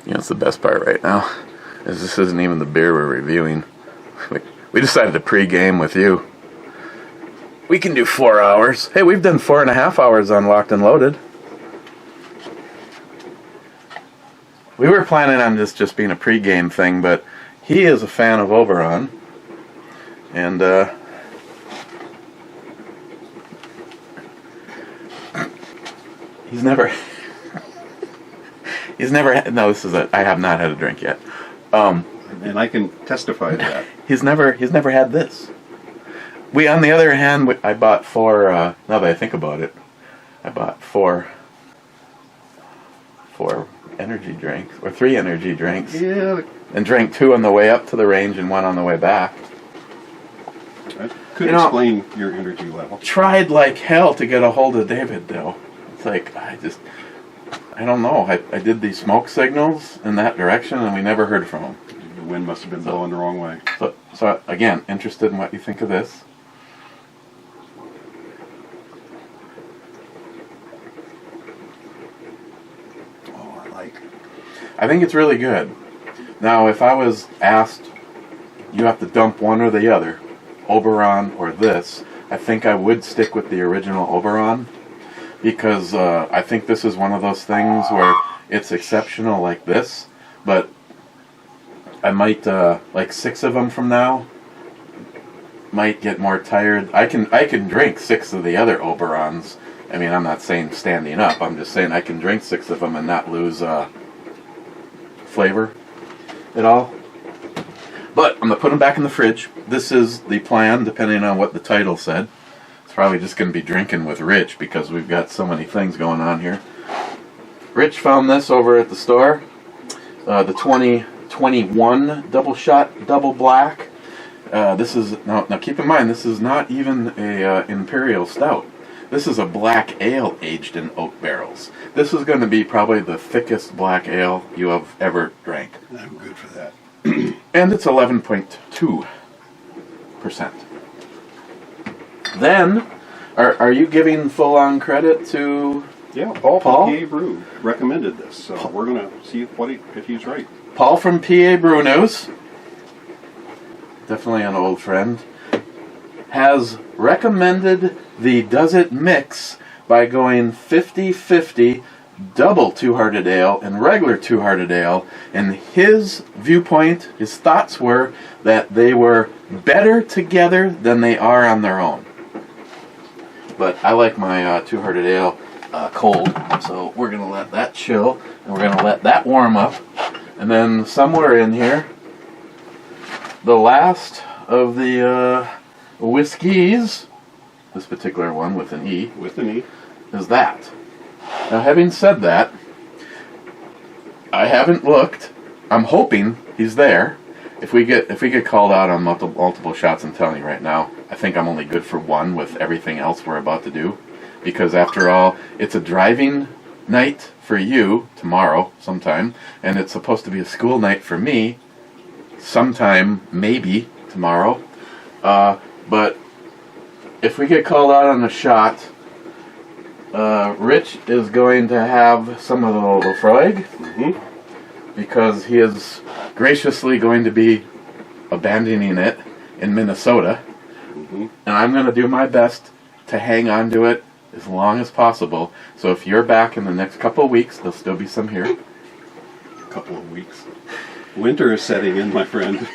You know, it's the best part right now, is this isn't even the beer we're reviewing. We decided to pre-game with you. We can do 4 hours. Hey, we've done 4.5 hours on Locked and Loaded. We were planning on this just being a pre-game thing, but he is a fan of Oberon. And, he's never... No, I have not had a drink yet. And I can testify to that. He's never had this. On the other hand, I bought 4, now that I think about it, I bought 4 energy drinks, or 3 energy drinks. Yeah. And drank 2 on the way up to the range and 1 on the way back. That could explain your energy level. Tried like hell to get a hold of David, though. It's like, I don't know. I did these smoke signals in that direction, and we never heard from him. The wind must have been blowing the wrong way. So again, interested in what you think of this. Oh, I think it's really good. Now, if I was asked, you have to dump one or the other, Oberon or this, I think I would stick with the original Oberon. Because I think this is one of those things where it's exceptional like this, but I might, like 6 of them from now, might get more tired. I can drink 6 of the other Oberons. I mean, I'm not saying standing up. I'm just saying I can drink 6 of them and not lose flavor at all. But I'm going to put them back in the fridge. This is the plan, depending on what the title said. It's probably just going to be drinking with Rich because we've got so many things going on here. Rich found this over at the store. The 2021 Double Shot Double Black. This is now keep in mind, this is not even a Imperial Stout. This is a black ale aged in oak barrels. This is going to be probably the thickest black ale you have ever drank. I'm good for that. And it's 11.2%. Then, are you giving full-on credit to Paul Paul? from PA Brew recommended this, so we're going to see if he's right. Paul from PA Brew News, definitely an old friend, has recommended the Does It mix by going 50-50 double Two-Hearted Ale and regular Two-Hearted Ale, and his viewpoint, his thoughts were that they were better together than they are on their own. But I like my Two-Hearted Ale cold, so we're going to let that chill, and we're going to let that warm up. And then somewhere in here, the last of the whiskeys, this particular one with an E, is that. Now, having said that, I haven't looked. I'm hoping he's there. If we get called out on multiple shots, I'm telling you right now, I think I'm only good for 1 with everything else we're about to do. Because after all, it's a driving night for you tomorrow sometime, and it's supposed to be a school night for me sometime, maybe tomorrow. But if we get called out on a shot, Rich is going to have some of the Lafroig, because he is graciously going to be abandoning it in Minnesota, and I'm going to do my best to hang on to it as long as possible. So if you're back in the next couple of weeks, there'll still be some here. Couple of weeks. Winter is setting in, my friend.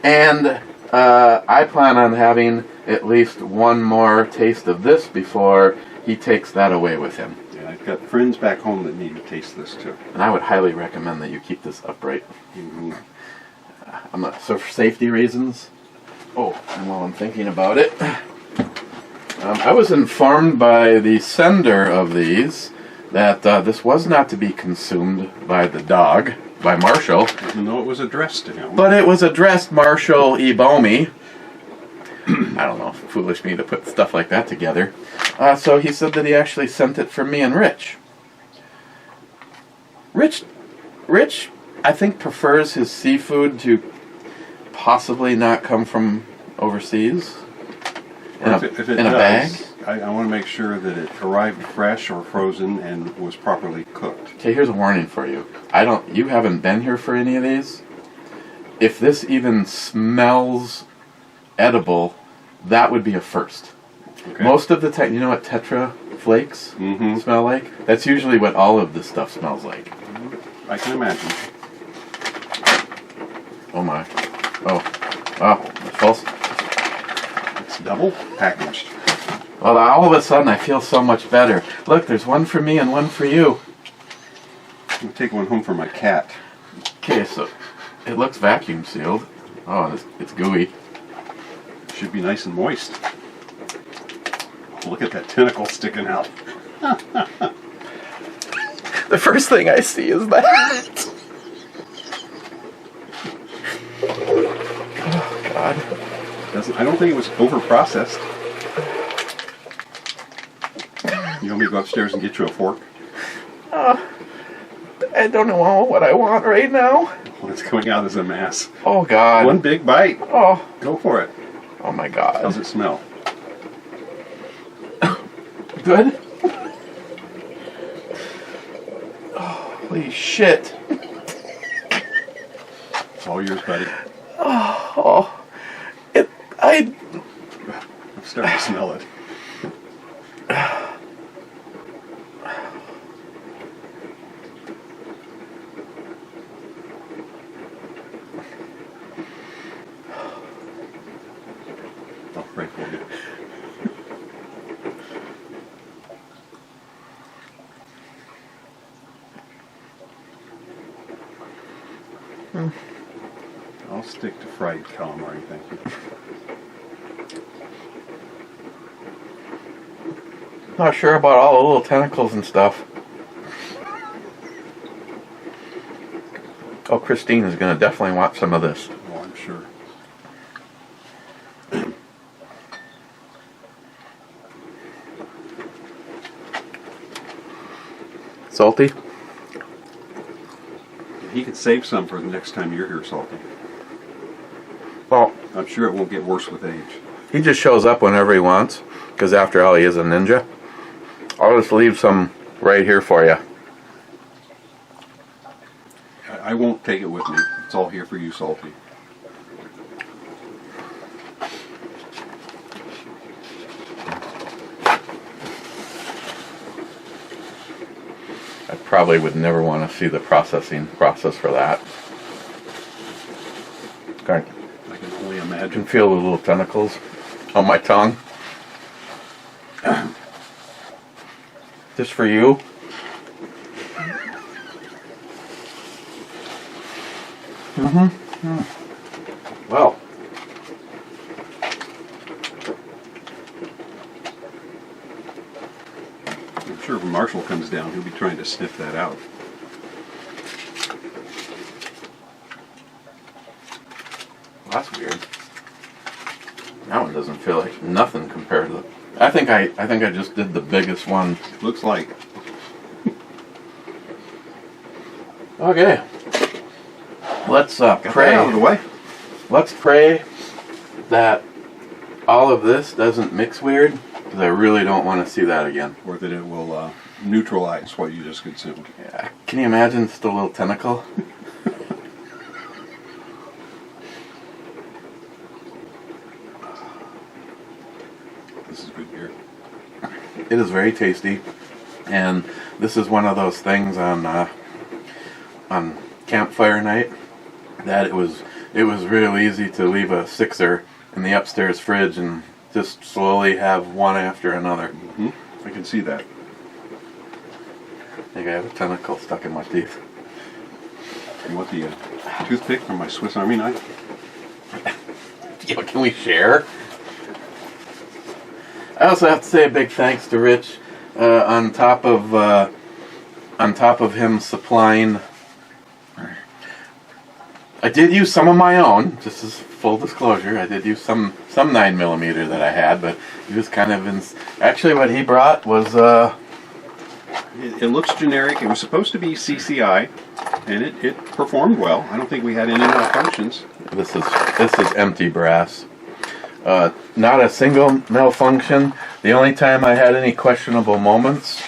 And I plan on having at least 1 more taste of this before he takes that away with him. Yeah, I've got friends back home that need to taste this too. And I would highly recommend that you keep this upright. So for safety reasons. Oh, and while I'm thinking about it, I was informed by the sender of these that this was not to be consumed by the dog, by Marshall. Even though it was addressed to him. But it was addressed Marshall Ebomi. I don't know, foolish me to put stuff like that together. So he said that he actually sent it for me and Rich. Rich, I think prefers his seafood to possibly not come from overseas. If it in a bag. I want to make sure that it arrived fresh or frozen and was properly cooked. Okay, here's a warning for you. You haven't been here for any of these. If this even smells edible, that would be a first. Okay. Most of the time, you know what Tetra flakes smell like? That's usually what all of this stuff smells like. I can imagine. Oh my. Oh, it's false. It's double packaged. Well, all of a sudden I feel so much better. Look, there's one for me and one for you. I'm going to take one home for my cat. Okay, so it looks vacuum sealed. Oh, it's gooey. Should be nice and moist. Look at that tentacle sticking out. The first thing I see is that. Oh, God. I don't think it was over-processed. You want me to go upstairs and get you a fork? I don't know what I want right now. What's coming out is a mass. Oh, God. One big bite. Oh. Go for it. Oh, my God. How's it smell? Good? Holy shit. It's all yours, buddy. Oh. I'm starting to smell it. I'll pray for you. I'll stick to fried calamari, thank you. Not sure about all the little tentacles and stuff. Oh, Christine is going to definitely want some of this. Oh, I'm sure. Salty? He could save some for the next time you're here, Salty. Well, I'm sure it won't get worse with age. he just shows up whenever he wants, because after all, he is a ninja. I'll just leave some right here for you. I won't take it with me. It's all here for you, Salty. I probably would never want to see the processing process for that. Okay. I can only I can imagine. feel the little tentacles on my tongue. Just for you. Well, I'm sure when Marshall comes down, he'll be trying to sniff that out. that's weird. That one doesn't feel like nothing compared to the. I think I just did the biggest one. Looks like. Okay. Let's Got pray. that out of the way. Let's pray that all of this doesn't mix weird, because I really don't want to see that again. Or that it will neutralize what you just consumed. Yeah. Can you imagine just a little tentacle? This is good beer. It is very tasty, and this is one of those things on campfire night that it was real easy to leave a sixer in the upstairs fridge and just slowly have one after another. Mm-hmm. I can see that. I think I have a tentacle stuck in my teeth. You want the toothpick from my Swiss Army knife? Yo, can we share? I also have to say a big thanks to Rich. On top of him supplying I did use some of my own, just as full disclosure. I did use some 9mm that I had, but he was kind of actually what he brought was It looks generic. It was supposed to be CCI, and it performed well. I don't think we had any malfunctions. This is empty brass. Not a single malfunction. The only time I had any questionable moments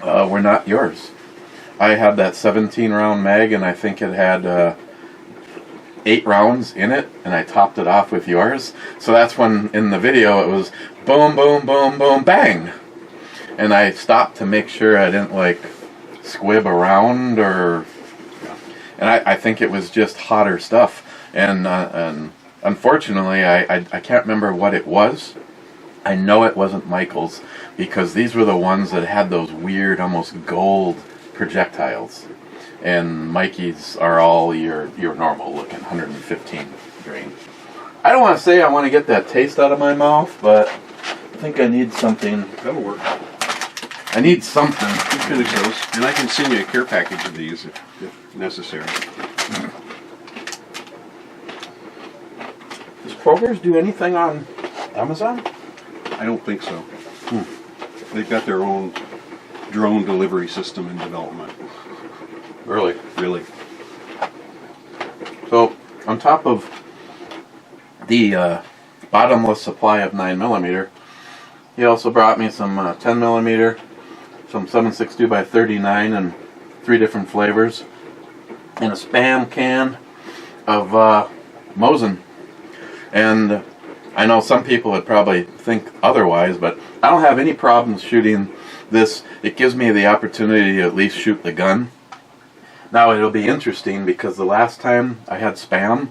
were not yours. I had that 17-round mag, and I think it had 8 rounds in it, and I topped it off with yours. So that's when in the video it was boom, boom, boom, boom, bang. And I stopped to make sure I didn't like squib around and I think it was just hotter stuff. And unfortunately, I can't remember what it was. I know it wasn't Michael's because these were the ones that had those weird, almost gold projectiles. And Mikey's are all your normal looking 115 grain. I don't want to say I want to get that taste out of my mouth, but I think I need something. That'll work. I need something. You finish those, and I can send you a care package of these if necessary. Does Kroger's do anything on Amazon? I don't think so. They've got their own drone delivery system in development. Really? Really. So, on top of the bottomless supply of 9mm, he also brought me some 10mm, some 7.62 by 39 and 3 different flavors, and a Spam can of Mosin. And I know some people would probably think otherwise, but I don't have any problems shooting this. It gives me the opportunity to at least shoot the gun. Now it'll be interesting because the last time I had Spam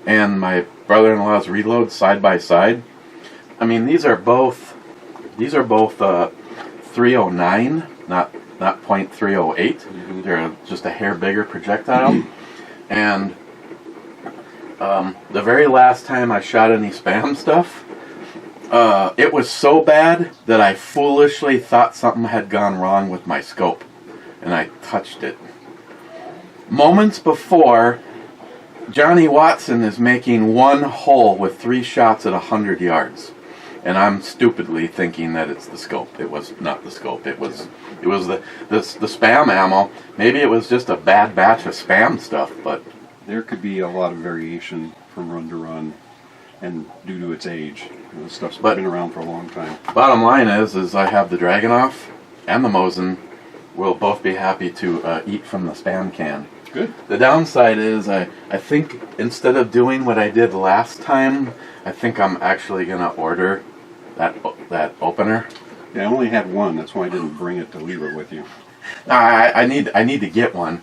and my brother-in-law's reload side by side, I mean these are both 309, not .308. Mm-hmm. They're just a hair bigger projectile. And the very last time I shot any Spam stuff, it was so bad that I foolishly thought something had gone wrong with my scope, and I touched it. Moments before, Johnny Watson is making one hole with 3 shots at 100 yards. And I'm stupidly thinking that it's the scope. It was not the scope. It was the Spam ammo. Maybe it was just a bad batch of Spam stuff, but There could be a lot of variation from run to run, and due to its age. This stuff's been around for a long time. Bottom line is I have the Dragunov and the Mosin. Will both be happy to eat from the Spam can. Good. The downside is I think instead of doing what I did last time, I think I'm actually going to order that opener. Yeah, I only had one. That's why I didn't bring it to leave it with you. I need to get one.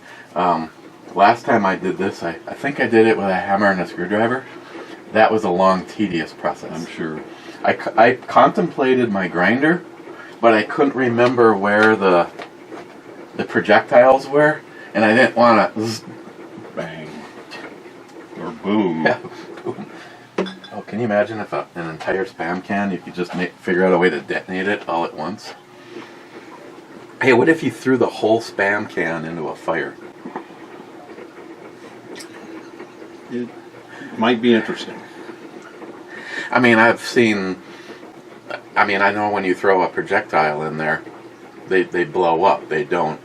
Last time I did this, I think I did it with a hammer and a screwdriver. That was a long, tedious process. I'm sure. I contemplated my grinder, but I couldn't remember where the projectiles were, and I didn't want to Bang. Or boom. Yeah, boom. Oh, can you imagine if an entire Spam can, you could just figure out a way to detonate it all at once? Hey, what if you threw the whole Spam can into a fire? It might be interesting. I mean, I know when you throw a projectile in there, they blow up. They don't.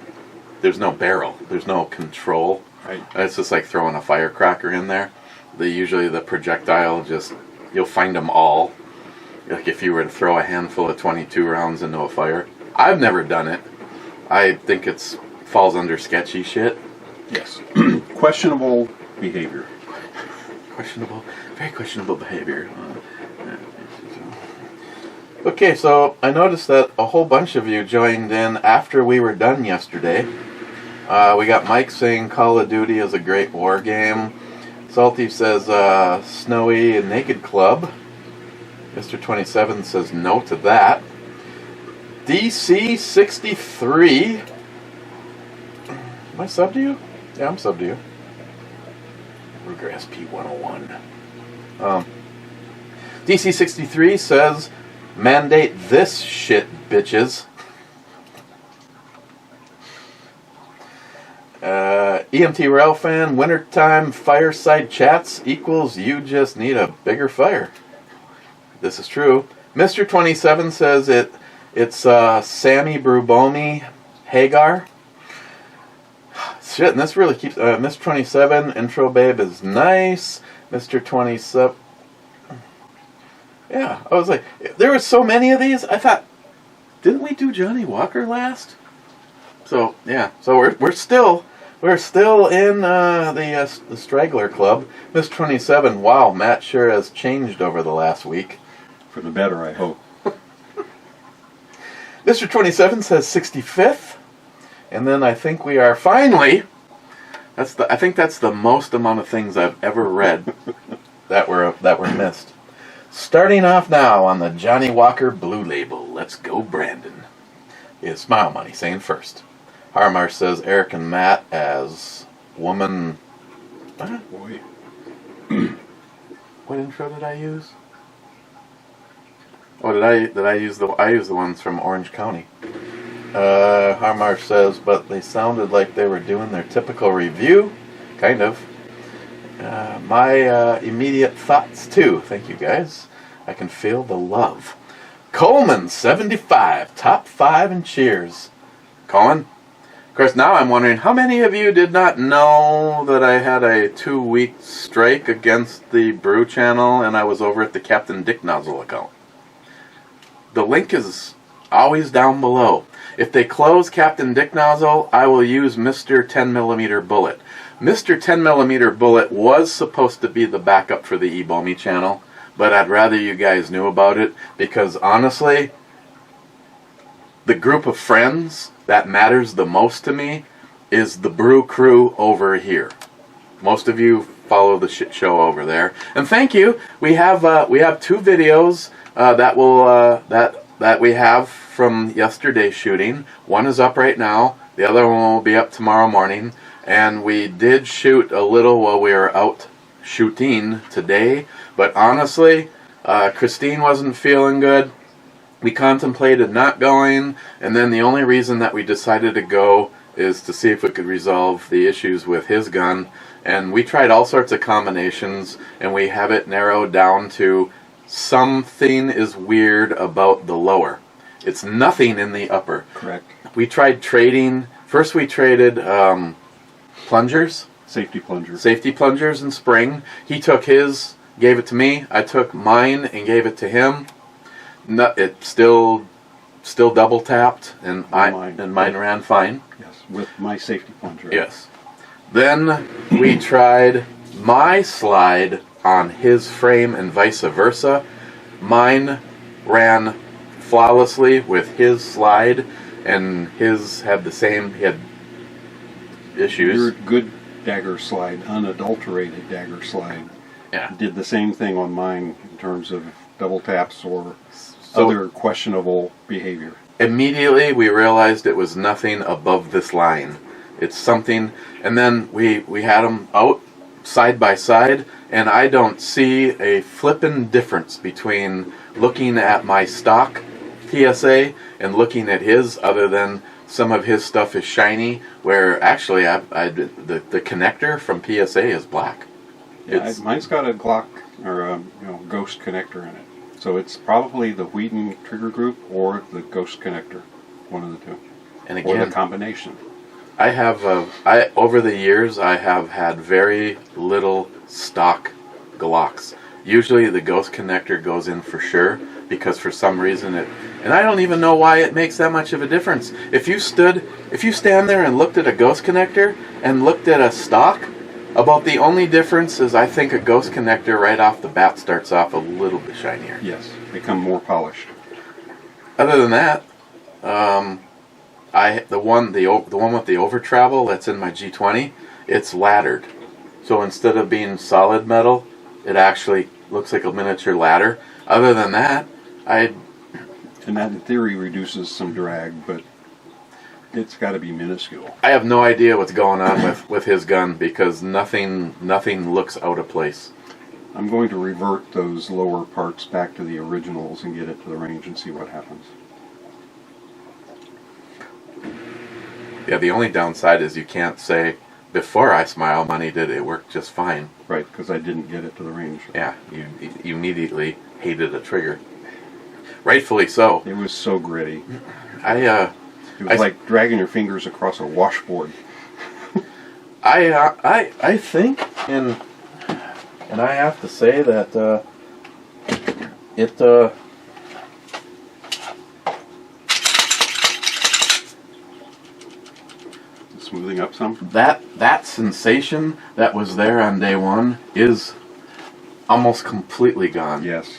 There's no barrel. There's no control. Right. It's just like throwing a firecracker in there. Usually the projectile you'll find them all. Like if you were to throw a handful of 22 rounds into a fire. I've never done it. I think falls under sketchy shit. Yes. Questionable behavior. Very questionable behavior. Okay, so I noticed that a whole bunch of you joined in after we were done yesterday. We got Mike saying Call of Duty is a great war game. Salty says Snowy and Naked Club. Mr. 27 says no to that. DC 63. Am I sub to you? Yeah, I'm sub to you. Ruger SP 101. DC 63 says mandate this shit, bitches. EMT Rail Fan, wintertime fireside chats equals you just need a bigger fire. This is true. Mr. 27 says it's Sammy Brubomi Hagar. Shit, and this really keeps... Mr. 27, intro babe is nice. Mr. 27... Yeah, I was like... There were so many of these, I thought... Didn't we do Johnny Walker last? So, yeah. So we're still in the Straggler Club. Mr. 27, wow, Matt sure has changed over the last week. For the better, I hope. Mr. 27 says 65th. And then I think we are finally... I think that's the most amount of things I've ever read that were missed. Starting off now on the Johnny Walker Blue Label. Let's go, Brandon. Is Smile Money saying first. Harmar says Eric and Matt as woman... Boy. What intro did I use? Oh, did I use the ones from Orange County. Harmar says, but they sounded like they were doing their typical review. Kind of. My immediate thoughts, too. Thank you, guys. I can feel the love. Coleman, 75. Top 5 and cheers. Coleman? Of course, now I'm wondering, how many of you did not know that I had a 2-week strike against the Brew channel and I was over at the Captaindick Nozzle account? The link is always down below. If they close Captaindick Nozzle, I will use Mr. 10mm Bullet. Mr. 10mm Bullet was supposed to be the backup for the Ebomi channel, but I'd rather you guys knew about it because honestly, the group of friends that matters the most to me is the Brew crew over here. Most of you follow the shit show over there, and thank you. We have 2 videos that we have from yesterday's shooting. One is up right now. The other one will be up tomorrow morning. And we did shoot a little while we were out shooting today. But honestly, Christine wasn't feeling good. We contemplated not going. And then the only reason that we decided to go is to see if we could resolve the issues with his gun. And we tried all sorts of combinations. And we have it narrowed down to something is weird about the lower. It's nothing in the upper. Correct. We tried trading. First we traded plungers. Safety plungers. Safety plungers in spring. He took his, gave it to me. I took mine and gave it to him. No, it still double tapped, and mine ran fine. Yes, with my safety plunger. Yes. Then we tried my slide on his frame and vice versa. Mine ran flawlessly with his slide, and his had the same. He had issues. Your good dagger slide, unadulterated dagger slide, did the same thing on mine in terms of double taps or other questionable behavior. Immediately we realized it was nothing above this line. It's something, and then we had them out side by side, and I don't see a flippin' difference between looking at my stock PSA and looking at his, other than some of his stuff is shiny, where actually the connector from PSA is black. Yeah, mine's got a Glock or a Ghost connector in it, so it's probably the Wheaton trigger group or the Ghost connector, one of the two, and again, or the combination. I have over the years I have had very little stock Glocks. Usually the Ghost connector goes in for sure, because for some reason and I don't even know why it makes that much of a difference. If you stand there and looked at a Ghost connector and looked at a stock, about the only difference is I think a Ghost connector right off the bat starts off a little bit shinier. Yes, become more polished. Other than that, the one with the over travel that's in my G20, it's laddered. So instead of being solid metal, it actually looks like a miniature ladder. Other than that, and that in theory reduces some drag, but it's got to be minuscule. I have no idea what's going on with his gun, because nothing looks out of place. I'm going to revert those lower parts back to the originals and get it to the range and see what happens. Yeah, the only downside is you can't say before I Smile Moneyed it worked just fine. Right, because I didn't get it to the range. Yeah, you immediately hated a trigger. Rightfully so. It was so gritty. It was like dragging your fingers across a washboard. I think, and I have to say that Smoothing up some. That sensation that was there on day one is almost completely gone. Yes,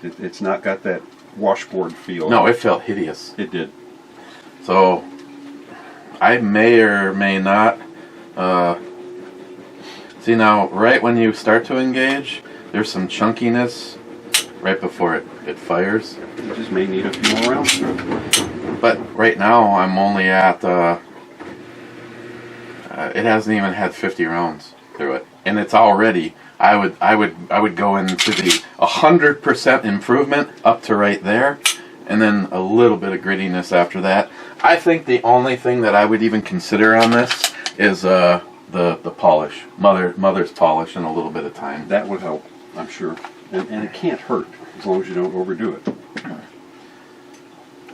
it's not got that washboard feel. No, it felt hideous. It did. So I may or may not see now. Right when you start to engage, there's some chunkiness right before it fires. You just may need a few more rounds. But right now I'm only at it hasn't even had 50 rounds through it, and it's already. I would go into the 100% improvement up to right there, and then a little bit of grittiness after that. I think the only thing that I would even consider on this is the polish, mother's polish, and a little bit of time. That would help, I'm sure, and it can't hurt as long as you don't overdo it.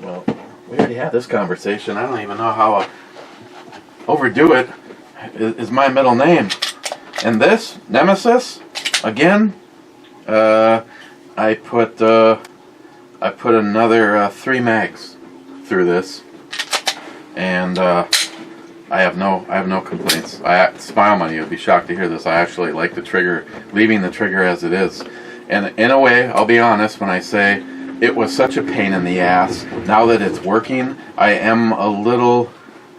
Well, we already had this conversation. I don't even know how overdo it is my middle name. And this Nemesis, again, I put another 3 mags through this, and I have no complaints. Smile Money would be shocked to hear this. I actually like the trigger, leaving the trigger as it is. And in a way, I'll be honest when I say it was such a pain in the ass. Now that it's working, I am a little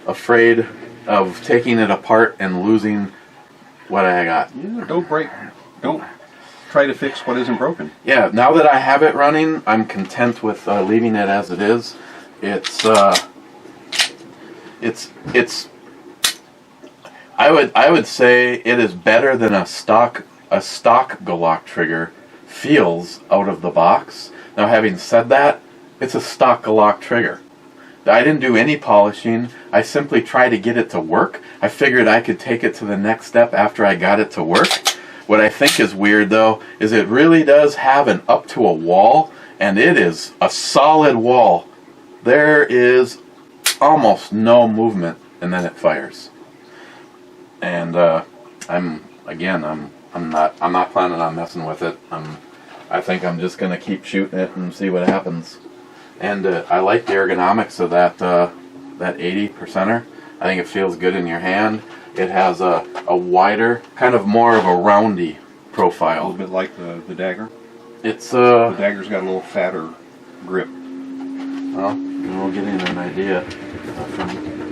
afraid of taking it apart and losing what I got. Yeah, don't try to fix what isn't broken. Yeah, now that I have it running, I'm content with leaving it as it is. I would say it is better than a stock Glock trigger feels out of the box. Now, having said that, it's a stock Glock trigger. I didn't do any polishing. I simply tried to get it to work. I figured I could take it to the next step after I got it to work. What I think is weird, though, is it really does have an up to a wall, and it is a solid wall. There is almost no movement, and then it fires. And I'm not planning on messing with it. I think I'm just gonna keep shooting it and see what happens. And I like the ergonomics of that 80%er. I think it feels good in your hand. It has a wider, kind of more of a roundy profile. A little bit like the dagger. It's the dagger's got a little fatter grip. Well, we'll get an idea.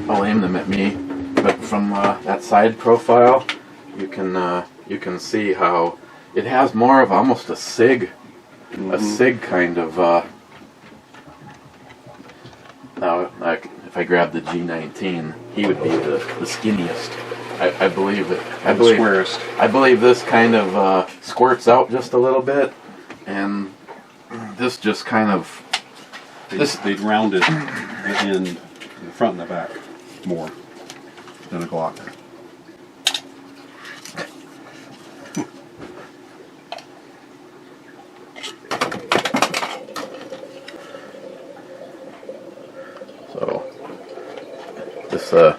I'll aim them at me, but from that side profile, you can see how it has more of almost a SIG, a SIG kind of. Now, if I grab the G19, he would be the skinniest. I believe it. The squarest. I believe this kind of squirts out just a little bit, and this just kind of. They'd round it in the front and the back more than a Glock. So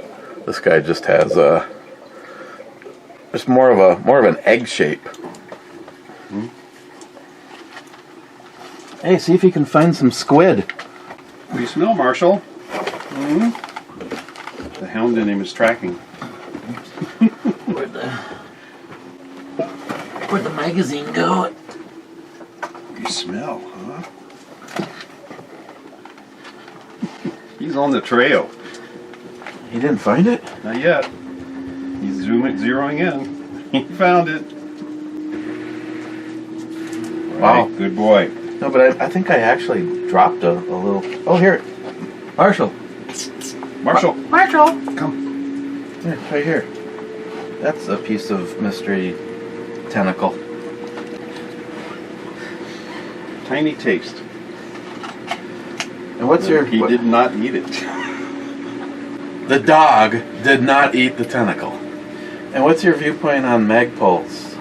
this guy just has just more of an egg shape. Hmm? Hey, see if you can find some squid. What do you smell, Marshall? Mm-hmm. The hound in him is tracking. Where'd the magazine go? You smell, huh? He's on the trail. He didn't find it? Not yet. He's zeroing in. He found it. Wow. Right, good boy. No, but I think I actually dropped a little. Oh, here. Marshall. Marshall. Marshall. Come. Here, right here. That's a piece of mystery tentacle. Tiny taste. And what's your... He did not eat it. The dog did not eat the tentacle. And what's your viewpoint on Magpulse?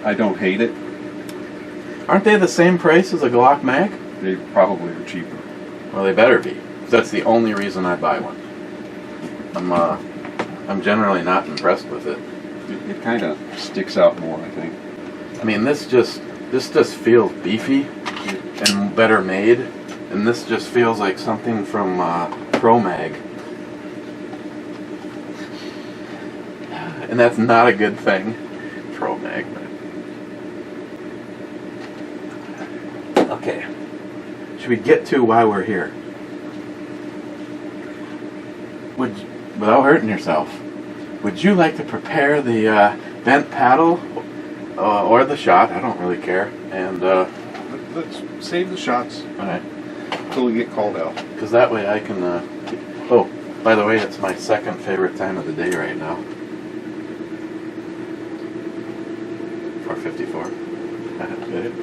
I don't hate it. Aren't they the same price as a Glock Mag? They probably are cheaper. Well, they better be. That's the only reason I buy one. I'm generally not impressed with it. It kind of sticks out more, I think. I mean, this just feels beefy and better made, and this just feels like something from Pro Mag. And that's not a good thing. Pro Mag. Okay. Should we get to why we're here? Without hurting yourself, would you like to prepare the bent paddle or the shot? I don't really care. And let's save the shots. All right. Until we get called out. Because that way I can. Oh, by the way, it's my second favorite time of the day right now. 4:54. Get it?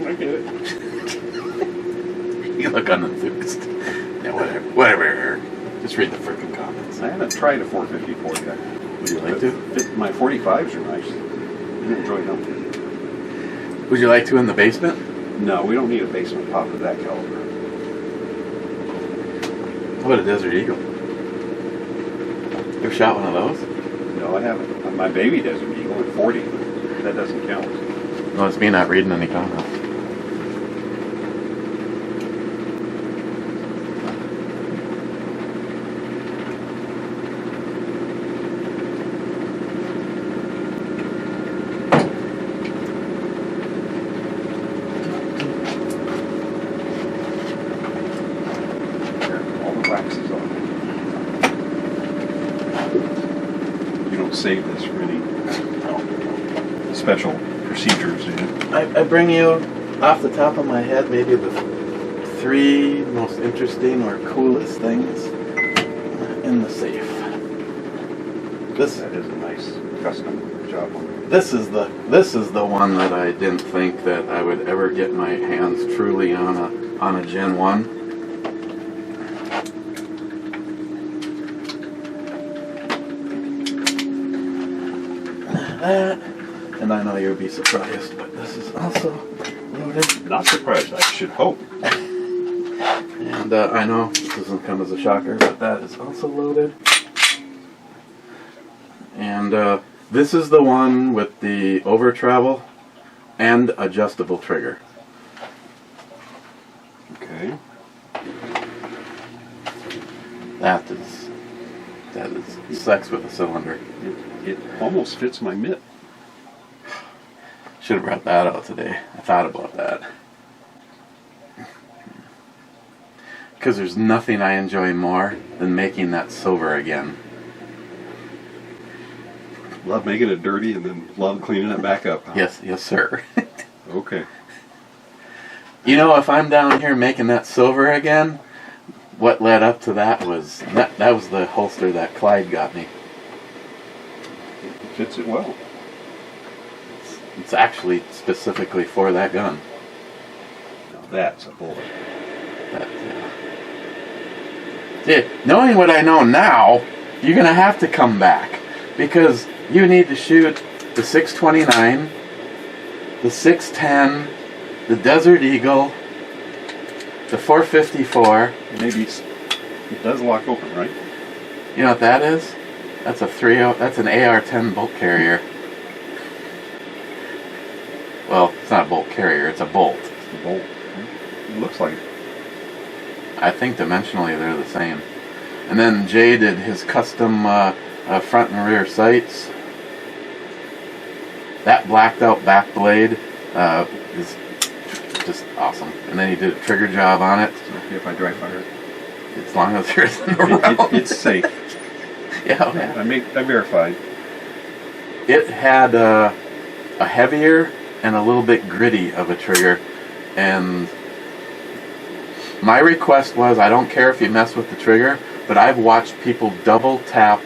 I get it. You look unenthused. Yeah, whatever. Just read the freaking comments. I haven't tried a 454 yet. Would you like to? My 45s are nice. I enjoy them. Would you like to in the basement? No, we don't need a basement pop of that caliber. How about a Desert Eagle? You ever shot one of those? No, I haven't. My baby Desert Eagle at 40. That doesn't count. No, it's me not reading any comments. All the wax is on. You don't save this for any special procedures, do you? I bring you, off the top of my head, maybe the 3 most interesting or coolest things in the safe. That is a nice custom job one. This is the one that I didn't think that I would ever get my hands truly on a Gen 1. And I know you'll be surprised, but this is also loaded. Not surprised, I should hope. And I know this doesn't come as a shocker, but that is also loaded. And this is the one with the over travel and adjustable trigger. Okay. That is sex with a cylinder. It almost fits my mitt. Should have brought that out today. I thought about that. Because there's nothing I enjoy more than making that silver again. Love making it dirty and then love cleaning it back up. Huh? Yes, sir. Okay. You know, if I'm down here making that silver again, what led up to that was that was the holster that Clyde got me. It fits it well. It's actually specifically for that gun. Now that's a bullet. Yeah, knowing what I know now, you're going to have to come back. Because you need to shoot the 629, the 610, the Desert Eagle, the 454. Maybe it does lock open, right? You know what that is? That's a 3.0. That's an AR-10 bolt carrier. Well, it's not a bolt carrier. It's a bolt. It's the bolt. It looks like it. I think dimensionally they're the same. And then Jay did his custom front and rear sights. That blacked out back blade is just awesome. And then he did a trigger job on it. It's okay if I dry fire it. As long as there isn't a round. It's safe. Yeah. I verified. It had a heavier and a little bit gritty of a trigger, and my request was, I don't care if you mess with the trigger, but I've watched people double tap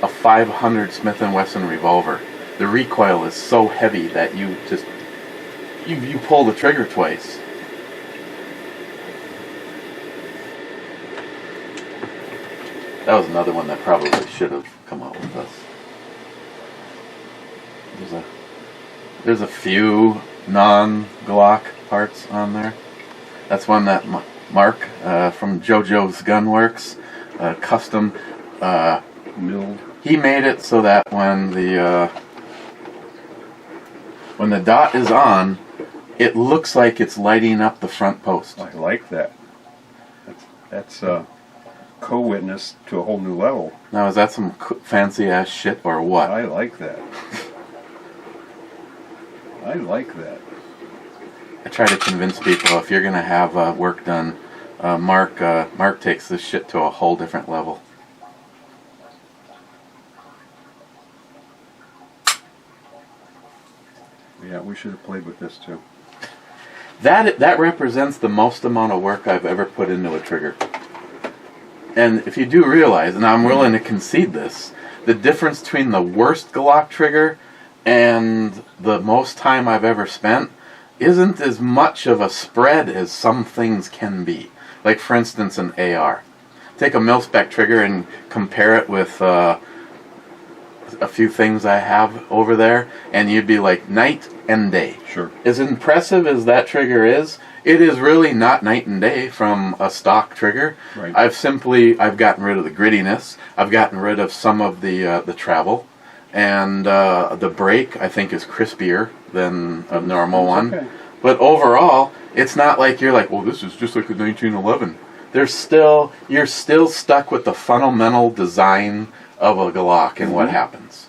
a 500 Smith & Wesson revolver. The recoil is so heavy that you pull the trigger twice. That was another one that probably should have come out with us. There's a few non-Glock parts on there. That's one that Mark from JoJo's Gunworks custom milled. He made it so that when the dot is on, it looks like it's lighting up the front post. I like that. That's co-witness to a whole new level. Now, is that some fancy ass shit or what? I like that. I like that. I try to convince people if you're gonna have work done, Mark takes this shit to a whole different level. Yeah, we should have played with this too. That represents the most amount of work I've ever put into a trigger. And if you do realize, and I'm willing to concede this, the difference between the worst Glock trigger and the most time I've ever spent isn't as much of a spread as some things can be. Like, for instance, an AR. Take a mil-spec trigger and compare it with a few things I have over there, and you'd be like night and day. Sure. As impressive as that trigger is, it is really not night and day from a stock trigger. Right. I've gotten rid of the grittiness. I've gotten rid of some of the travel, and the brake I think is crispier than a normal one. Okay. But overall, it's not like you're like, well, this is just like a 1911. You're still stuck with the fundamental design of a Glock and what happens.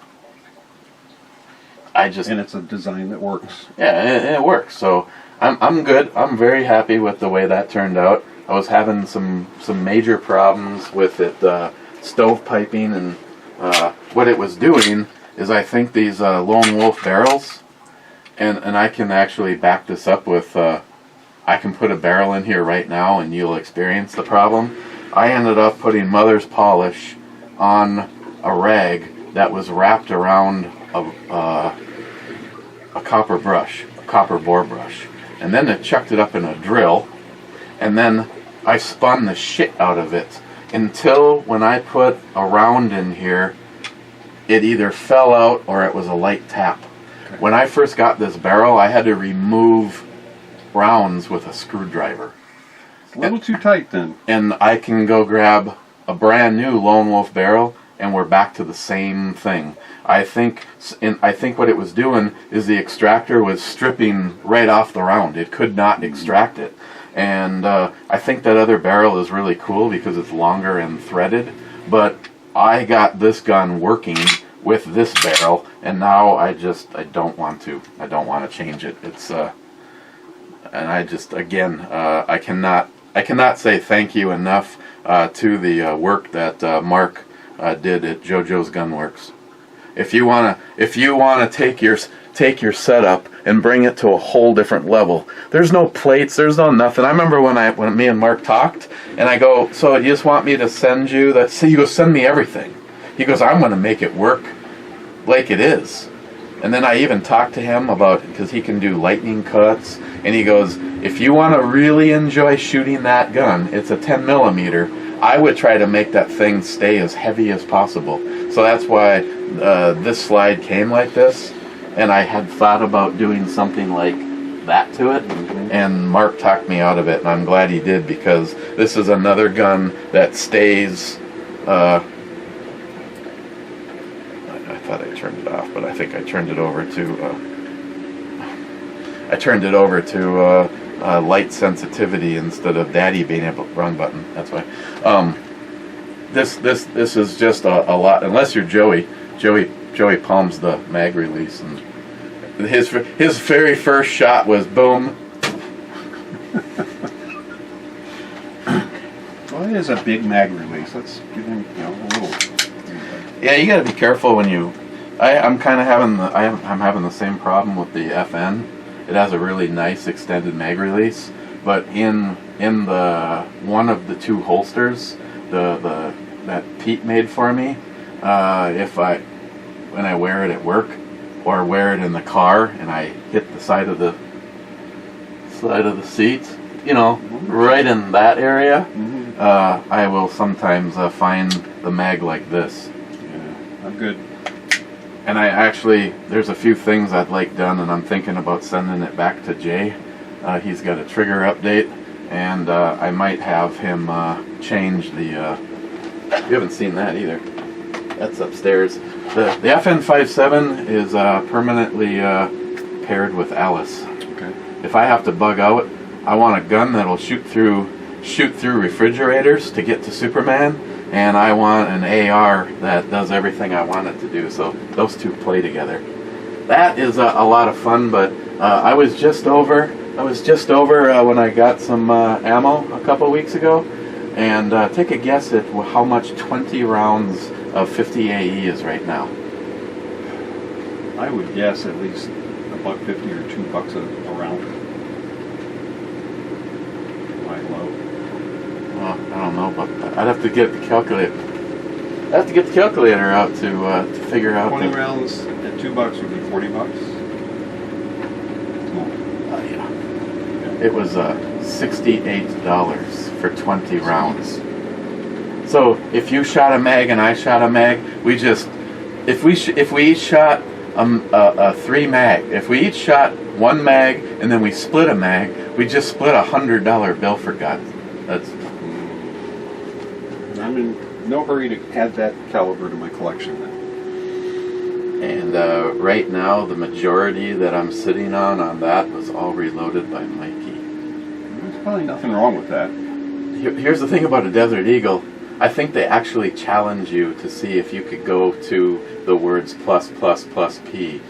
And it's a design that works. Yeah, and it works. So I'm good. I'm very happy with the way that turned out. I was having some major problems with it stove piping, and what it was doing is I think these Lone Wolf barrels, and I can actually back this up with I can put a barrel in here right now and you'll experience the problem. I ended up putting mother's polish on a rag that was wrapped around a copper brush, a copper bore brush. And then I chucked it up in a drill, and then I spun the shit out of it until when I put a round in here, it either fell out or it was a light tap. Okay. When I first got this barrel, I had to remove rounds with a screwdriver. It's a little too tight then. And I can go grab a brand new Lone Wolf barrel, and we're back to the same thing. I think what it was doing is the extractor was stripping right off the round. It could not extract it. And I think that other barrel is really cool because it's longer and threaded. But I got this gun working with this barrel, and now I don't want to. I don't want to change it. It's and I cannot say thank you enough to the work that Mark did at JoJo's Gunworks. If you wanna take your setup and bring it to a whole different level, there's no plates, there's no nothing. I remember when me and Mark talked, and I go, so you just want me to send you that? So he goes, send me everything. He goes, I'm going to make it work like it is. And then I even talked to him about, because he can do lightning cuts, and he goes, if you want to really enjoy shooting that gun, it's a 10 millimeter. I would try to make that thing stay as heavy as possible. So that's why this slide came like this, and I had thought about doing something like that to it, and Mark talked me out of it, and I'm glad he did, because this is another gun that stays... I thought I turned it off, but I think I turned it over to light sensitivity instead of Daddy being able to wrong button. That's why. This is just a lot. Unless you're Joey palms the mag release, and his very first shot was boom. Well, it is a big mag release. Let's give him a little. Yeah, you got to be careful when you. I'm kind of having I'm having the same problem with the FN. It has a really nice extended mag release, but in the one of the two holsters, that Pete made for me, when I wear it at work or wear it in the car and I hit the side of the seat, right in that area, I will sometimes find the mag like this. Yeah, I'm good. And I actually, there's a few things I'd like done, and I'm thinking about sending it back to Jay. He's got a trigger update, and I might have him change the, you haven't seen that either. That's upstairs. The FN57 is permanently paired with Alice. Okay. If I have to bug out, I want a gun that'll shoot through refrigerators to get to Superman, and I want an AR that does everything I want it to do. So those two play together. That is a lot of fun. But I was just over when I got some ammo a couple weeks ago, and take a guess at how much 20 rounds of 50 AE is right now. I would guess at least $1.50 or $2 a round. Quite low. Well, I don't know, but I'd have to get the calculator. I have to get the calculator out to figure out. 20 rounds at $2 would be $40. Yeah. It was $68 for 20 rounds. So if you shot a mag and I shot a mag, if we each shot a 3 mag, if we each shot 1 mag and then we split a mag, we just split $100 bill for God. I'm in no hurry to add that caliber to my collection then. And right now, the majority that I'm sitting on that was all reloaded by Mikey. There's probably nothing wrong with that. Here's the thing about a Desert Eagle. I think they actually challenge you to see if you could go to the words +++P.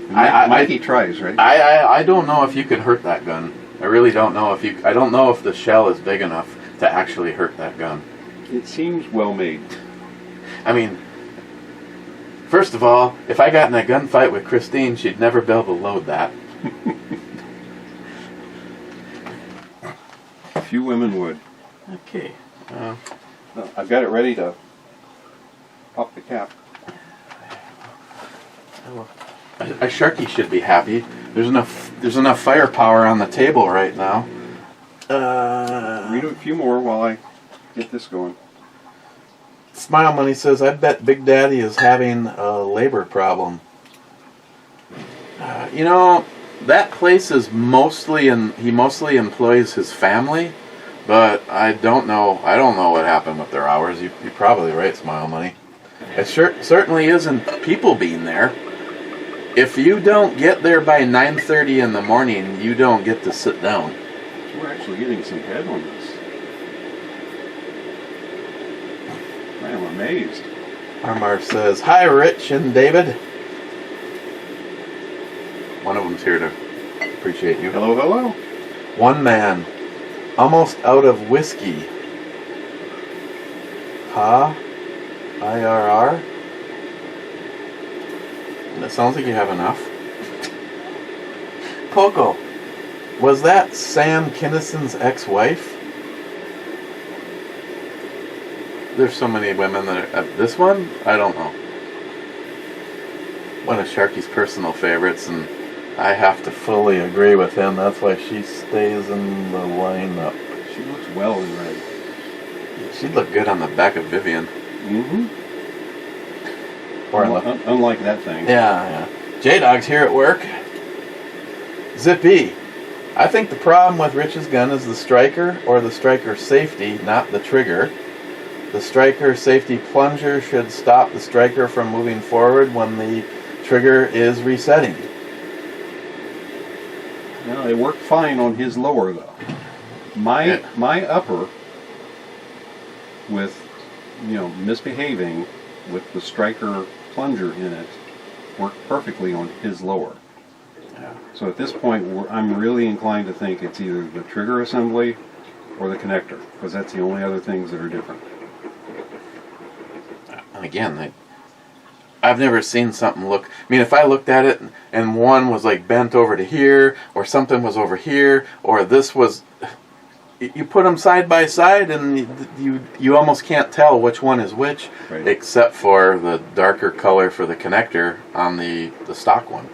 Mikey tries, right? I don't know if you could hurt that gun. I really don't know if you. I don't know if the shell is big enough to actually hurt that gun. It seems well made. I mean, first of all, if I got in a gunfight with Christine, she'd never be able to load that. Few women would. Okay. I've got it ready to pop the cap. A Sharky should be happy. There's enough firepower on the table right now. Read a few more while I get this going. Smile Money says, I bet Big Daddy is having a labor problem. That place is he mostly employs his family, but I don't know what happened with their hours. You're probably right, Smile Money. It certainly isn't people being there. If you don't get there by 9:30 in the morning, you don't get to sit down. We're actually getting some head on this. I am amazed. Armar says, hi, Rich and David. One of them's here to appreciate you. Hello, hello. One man, almost out of whiskey. Ha? IRR? That sounds like you have enough. Coco, was that Sam Kinnison's ex-wife? There's so many women that are... this one? I don't know. One of Sharky's personal favorites, and I have to fully agree with him. That's why she stays in the lineup. She looks well in red. She'd look good on the back of Vivian. Mm-hmm. Or unlike that thing. Yeah. J-Dog's here at work. Zippy. I think the problem with Rich's gun is the striker or the striker safety, not the trigger. The striker safety plunger should stop the striker from moving forward when the trigger is resetting. Well, they work fine on his lower though. My upper, with misbehaving with the striker plunger in it, worked perfectly on his lower. Yeah. So at this point, I'm really inclined to think it's either the trigger assembly or the connector, because that's the only other things that are different. And again, I've never seen something look... I mean, if I looked at it and one was like bent over to here, or something was over here, or this was... You put them side by side and you almost can't tell which one is which, right, except for the darker color for the connector on the stock one.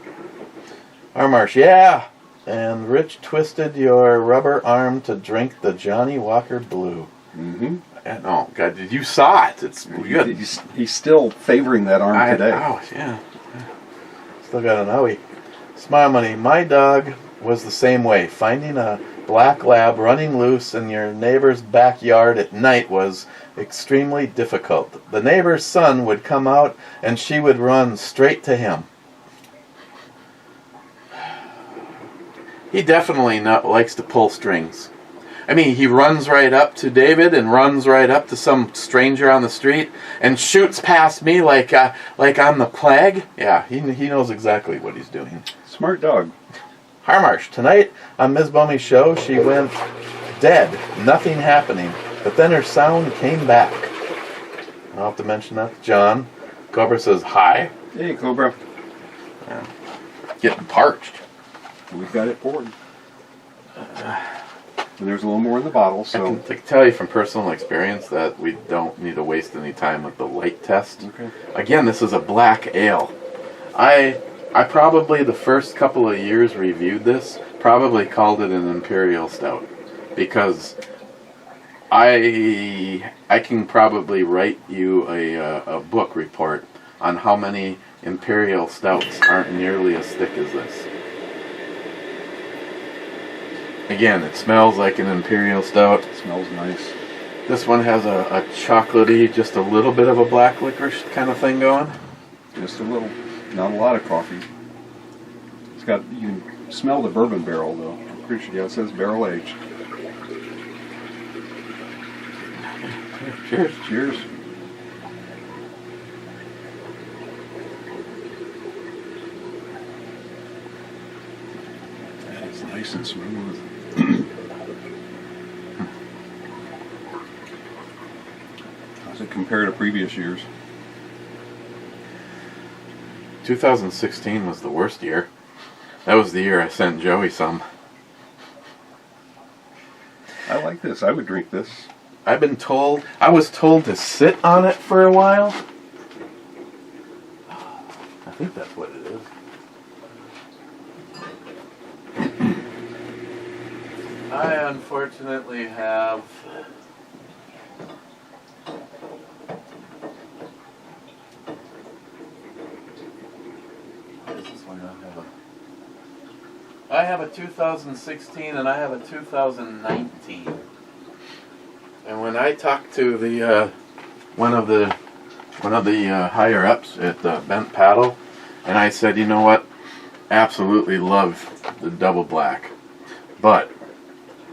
Armarsh, yeah! And Rich twisted your rubber arm to drink the Johnny Walker Blue. Mm-hmm. No, God, you saw it. It's good. He's still favoring that arm today. Oh, yeah. Still got an owie. Smile Money. My dog was the same way. Finding a black lab running loose in your neighbor's backyard at night was extremely difficult. The neighbor's son would come out and she would run straight to him. He definitely likes to pull strings. I mean, he runs right up to David and runs right up to some stranger on the street and shoots past me like I'm the plague. Yeah, he knows exactly what he's doing. Smart dog. Harmarsh, tonight on Ms. Bummy's show, she went dead, nothing happening, but then her sound came back. I'll have to mention that to John. Cobra says hi. Hey, Cobra. Yeah. Getting parched. We've got it poured. And there's a little more in the bottle, so... I can tell you from personal experience that we don't need to waste any time with the light test. Okay. Again, this is a black ale. I probably, the first couple of years reviewed this, probably called it an Imperial Stout. Because I can probably write you a book report on how many Imperial Stouts aren't nearly as thick as this. Again, it smells like an Imperial Stout. It smells nice. This one has a chocolatey, just a little bit of a black licorice kind of thing going. Just a little. Not a lot of coffee. It's got, you can smell the bourbon barrel though. I'm pretty sure, yeah, it says barrel aged. Cheers. Cheers. It's nice and smooth. How's it compare to previous years? 2016 was the worst year. That was the year I sent Joey some. I like this. I would drink this. I was told to sit on it for a while. I think that's what it is. I unfortunately have... What is this one I have a 2016 and I have a 2019. And when I talked to the one of the higher ups at Bent Paddle, and I said, you know what, absolutely love the double black, but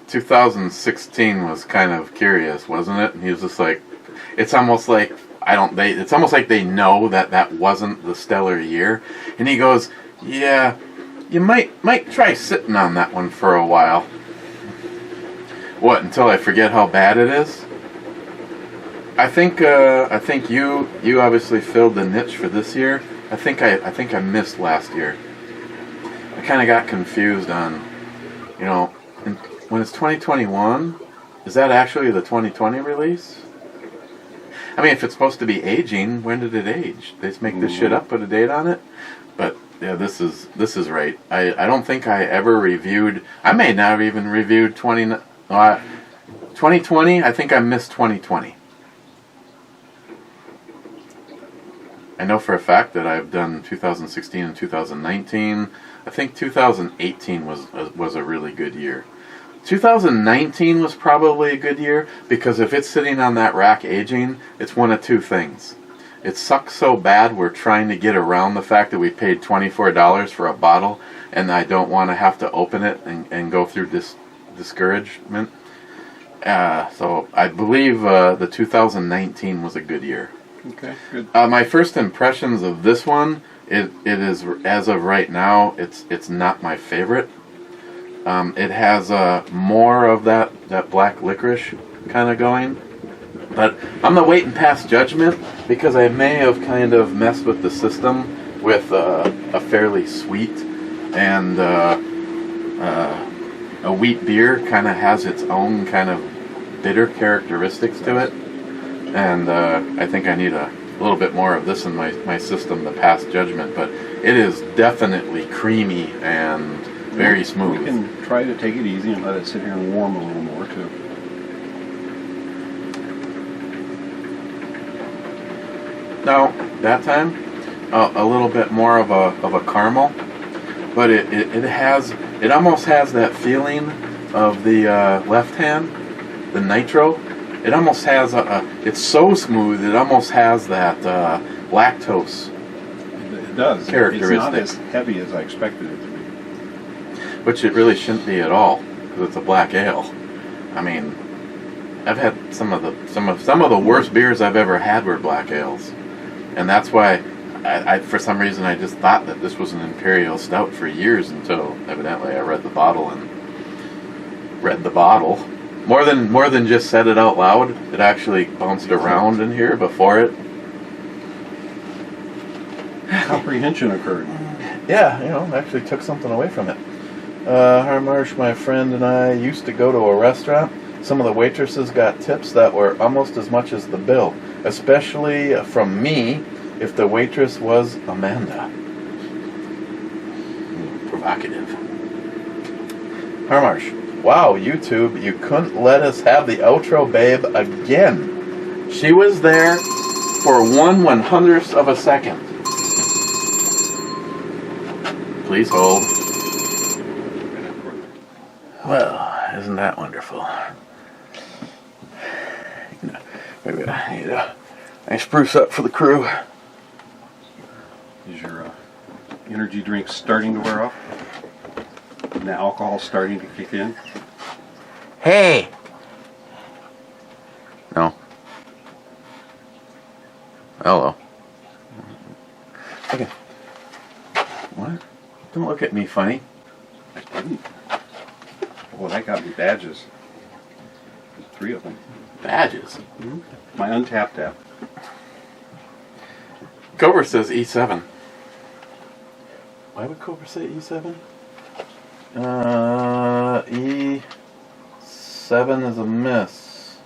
2016 was kind of curious, wasn't it? And he was just like, it's almost like it's almost like they know that wasn't the stellar year. And he goes, yeah, you might try sitting on that one for a while. What, until I forget how bad it is? I think you obviously filled the niche for this year. I think I missed last year. I kind of got confused on, when it's 2021, is that actually the 2020 release? I mean, if it's supposed to be aging, when did it age? They just make this shit up, put a date on it? But yeah, this is right. I don't think I ever reviewed. I may not have even reviewed 2020. I think I missed 2020. I know for a fact that I've done 2016 and 2019. I think 2018 was a really good year. 2019 was probably a good year because if it's sitting on that rack aging, it's one of two things. It sucks so bad we're trying to get around the fact that we paid $24 for a bottle and I don't want to have to open it and go through discouragement. So I believe the 2019 was a good year. Okay, good. My first impressions of this one, it is, as of right now, it's not my favorite. It has more of that black licorice kind of going. But I'm going to wait and pass judgment because I may have kind of messed with the system with a fairly sweet and a wheat beer kind of has its own kind of bitter characteristics to it. And I think I need a little bit more of this in my system to pass judgment. But it is definitely creamy and very smooth. We can try to take it easy and let it sit here and warm a little more too. Now, that time, a little bit more of a caramel, but it almost has that feeling of the left hand, the nitro. It almost has it's so smooth, it almost has that lactose. It does. Characteristic. It's not as heavy as I expected it to be. Which it really shouldn't be at all, because it's a black ale. I mean, I've had some of the worst beers I've ever had were black ales, and that's why I for some reason I just thought that this was an imperial stout for years until evidently I read the bottle. More than just said it out loud. It actually bounced around in here before it. Comprehension occurred. Yeah, actually took something away from it. Harmarsh, my friend, and I used to go to a restaurant. Some of the waitresses got tips that were almost as much as the bill, especially from me if the waitress was Amanda. Provocative. Harmarsh, wow, YouTube, you couldn't let us have the outro babe again. She was there for 1/100th of a second. Please hold. Well, isn't that wonderful? Maybe I need a spruce up for the crew. Is your energy drink starting to wear off? And the alcohol starting to kick in? Hey! No. Hello. Okay. What? Don't look at me funny. I didn't. Well, that got me badges. 3 of them. Badges? Mm-hmm. My Untapped app. Cobra says E7. Why would Cobra say E7? E7 is a miss.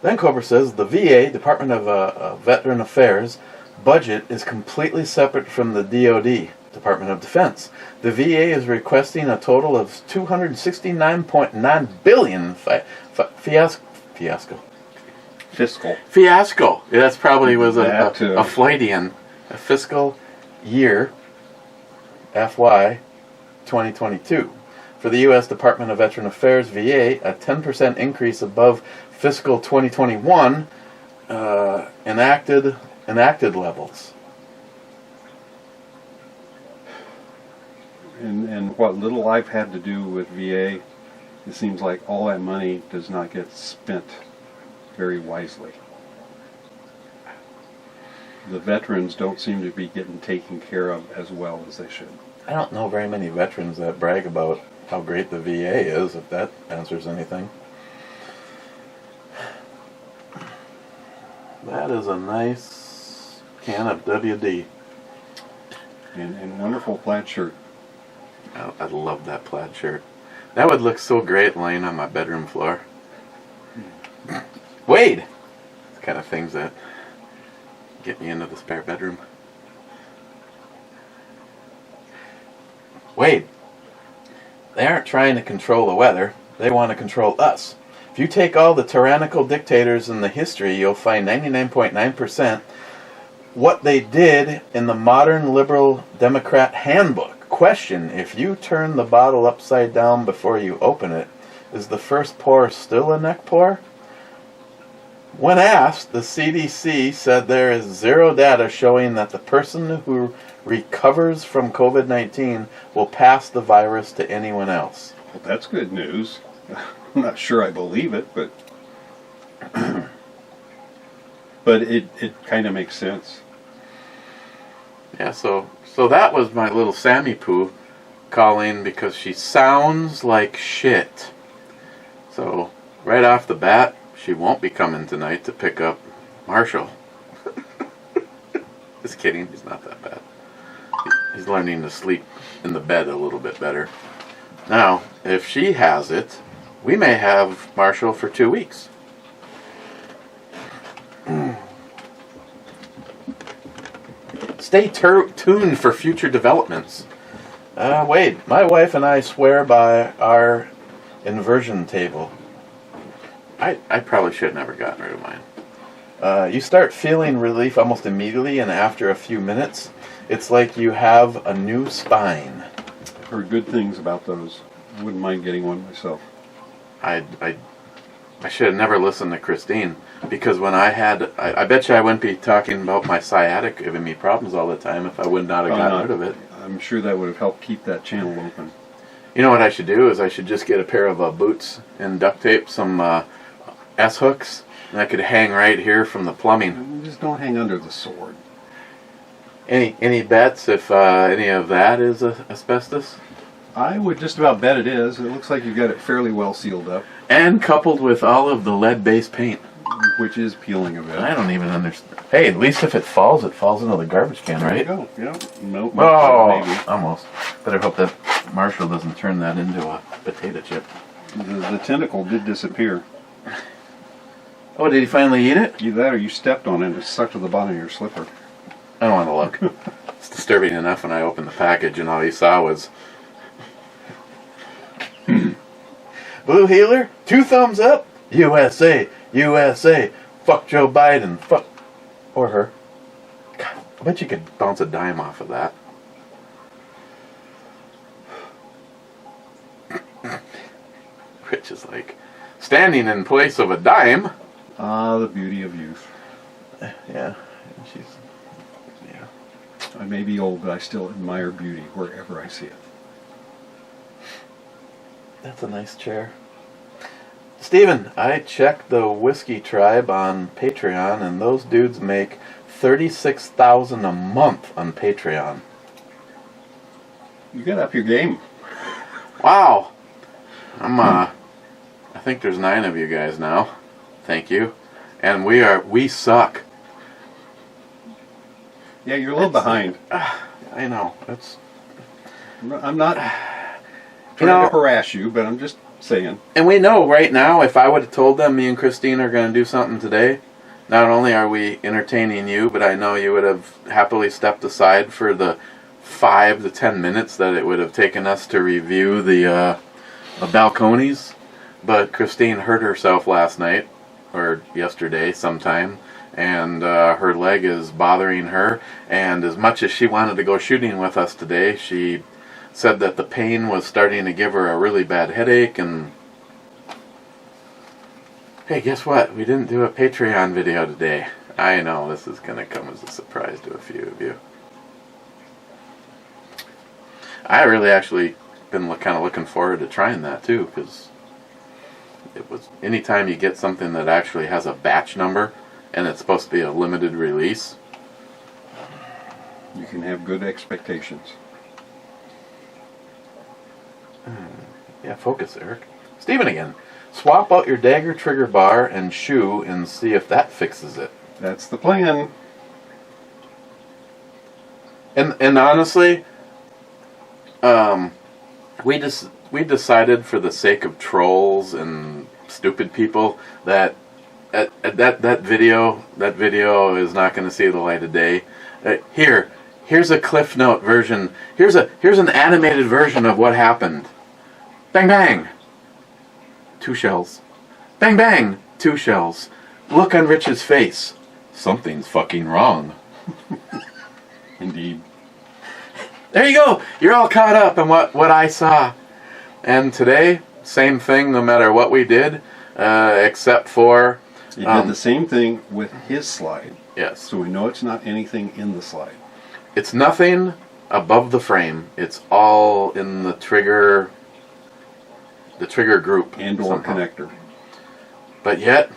Then Cobra says the VA, Department of Veteran Affairs, budget is completely separate from the DoD, Department of Defense. The VA is requesting a total of $269.9 billion fiasco. Fiasco. Yeah, that's probably was a Flightian. A fiscal year, FY 2022. For the U.S. Department of Veteran Affairs, VA, a 10% increase above fiscal 2021 enacted levels. And what little I've had to do with VA, it seems like all that money does not get spent very wisely. The veterans don't seem to be getting taken care of as well as they should. I don't know very many veterans that brag about how great the VA is, if that answers anything. That is a nice can of WD. And wonderful plaid shirt. I love that plaid shirt. That would look so great laying on my bedroom floor. Wade! It's kind of things that get me into the spare bedroom. Wade, they aren't trying to control the weather. They want to control us. If you take all the tyrannical dictators in the history, you'll find 99.9% what they did in the modern liberal Democrat handbook. Question, if you turn the bottle upside down before you open it, is the first pour still a neck pour? When asked, the CDC said there is zero data showing that the person who recovers from COVID-19 will pass the virus to anyone else. Well, that's good news. I'm not sure I believe it, but but it kind of makes sense. Yeah, so that was my little Sammy Poo calling because she sounds like shit. So right off the bat, she won't be coming tonight to pick up Marshall. Just kidding, he's not that bad. He's learning to sleep in the bed a little bit better. Now, if she has it, we may have Marshall for 2 weeks. Stay tuned for future developments. Wade, my wife and I swear by our inversion table. I probably should have never gotten rid of mine. You start feeling relief almost immediately, and after a few minutes, it's like you have a new spine. Heard good things about those. I wouldn't mind getting one myself. I should have never listened to Christine, because when I bet you I wouldn't be talking about my sciatic giving me problems all the time if I would not have gotten rid of it. I'm sure that would have helped keep that channel open. You know what I should do is I should just get a pair of boots and duct tape, some S-hooks, and I could hang right here from the plumbing. Just don't hang under the sword. Any bets if any of that is asbestos? I would just about bet it is. It looks like you've got it fairly well sealed up. And coupled with all of the lead-based paint. Which is peeling a bit. I don't even understand. Hey, at least if it falls into the garbage can, right? There you go. Yeah. Nope. Oh, Maybe. almost. Better hope that Marshall doesn't turn that into a potato chip. The tentacle did disappear. Oh, did he finally eat it? Either that or you stepped on it and it stuck to the bottom of your slipper. I don't want to look. It's disturbing enough when I opened the package and all he saw was... Blue Healer, 2 thumbs up. USA, USA. Fuck Joe Biden. Fuck. Or her. God, I bet you could bounce a dime off of that. Rich is like, standing in place of a dime. Ah, the beauty of youth. Yeah. She's... Yeah. I may be old, but I still admire beauty wherever I see it. That's a nice chair. Steven, I checked the Whiskey Tribe on Patreon, and those dudes make $36,000 a month on Patreon. You got up your game. Wow. I think there's 9 of you guys now. Thank you. And we suck. Yeah, you're a little behind. I know. I'm not trying to harass you, but I'm just saying. And we know right now, if I would have told them me and Christine are going to do something today, not only are we entertaining you, but I know you would have happily stepped aside for the 5 to 10 minutes that it would have taken us to review the balconies. But Christine hurt herself last night, or yesterday sometime, and her leg is bothering her. And as much as she wanted to go shooting with us today, she said that the pain was starting to give her a really bad headache. And hey, guess what? We didn't do a Patreon video today. I know this is going to come as a surprise to a few of you. I really actually been kind of looking forward to trying that too, because it was anytime you get something that actually has a batch number and it's supposed to be a limited release, you can have good expectations. Yeah, focus, Eric. Steven again. Swap out your dagger trigger bar and shoe and see if that fixes it. That's the plan. And honestly, we decided for the sake of trolls and stupid people that that video is not going to see the light of day. Here's a Cliff Note version. Here's an animated version of what happened. Bang bang. 2 shells. Bang bang. 2 shells. Look on Rich's face. Something's fucking wrong. Indeed. There you go. You're all caught up on what I saw. And today, same thing no matter what we did, except for... He did the same thing with his slide. Yes. So we know it's not anything in the slide. It's nothing above the frame. It's all in the trigger group. And or connector. But yet...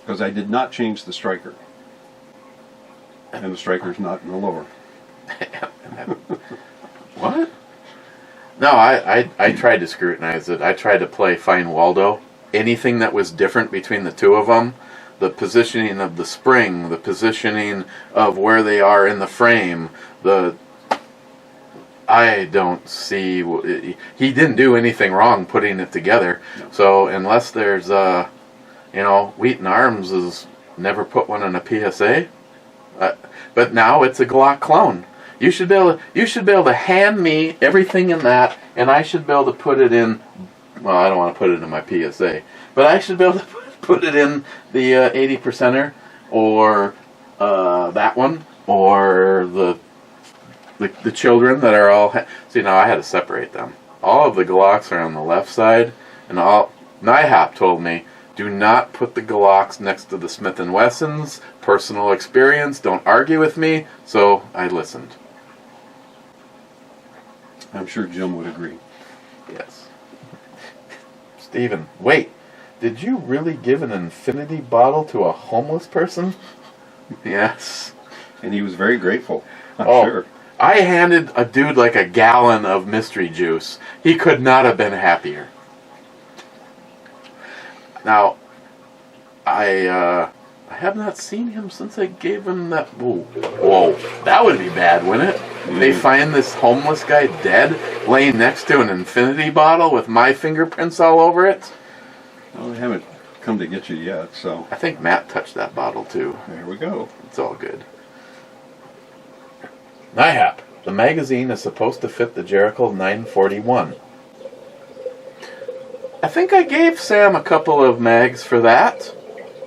Because I did not change the striker. And the striker's not in the lower. What? No, I tried to scrutinize it. I tried to play Find Waldo. Anything that was different between the two of them, the positioning of the spring, the positioning of where they are in the frame, I don't see... He didn't do anything wrong putting it together. No. So unless there's, Wheaton Arms has never put one in a PSA. But now it's a Glock clone. You should be able to hand me everything in that, and I should be able to put it in well, I don't want to put it in my PSA, but I should be able to put it in the 80%er, or that one, or the children that are all... See, now I had to separate them. All of the Glocks are on the left side, and NIHAP told me, do not put the Glocks next to the Smith & Wessons. Personal experience, don't argue with me. So I listened. I'm sure Jim would agree. Yes. Stephen, wait. Did you really give an infinity bottle to a homeless person? Yes. And he was very grateful. I'm sure. I handed a dude like a gallon of mystery juice. He could not have been happier. Now, I have not seen him since I gave him that... Whoa, that would be bad, wouldn't it? They find this homeless guy dead, laying next to an infinity bottle with my fingerprints all over it. Well, they haven't come to get you yet, so... I think Matt touched that bottle, too. There we go. It's all good. NIHAP. The magazine is supposed to fit the Jericho 941. I think I gave Sam a couple of mags for that.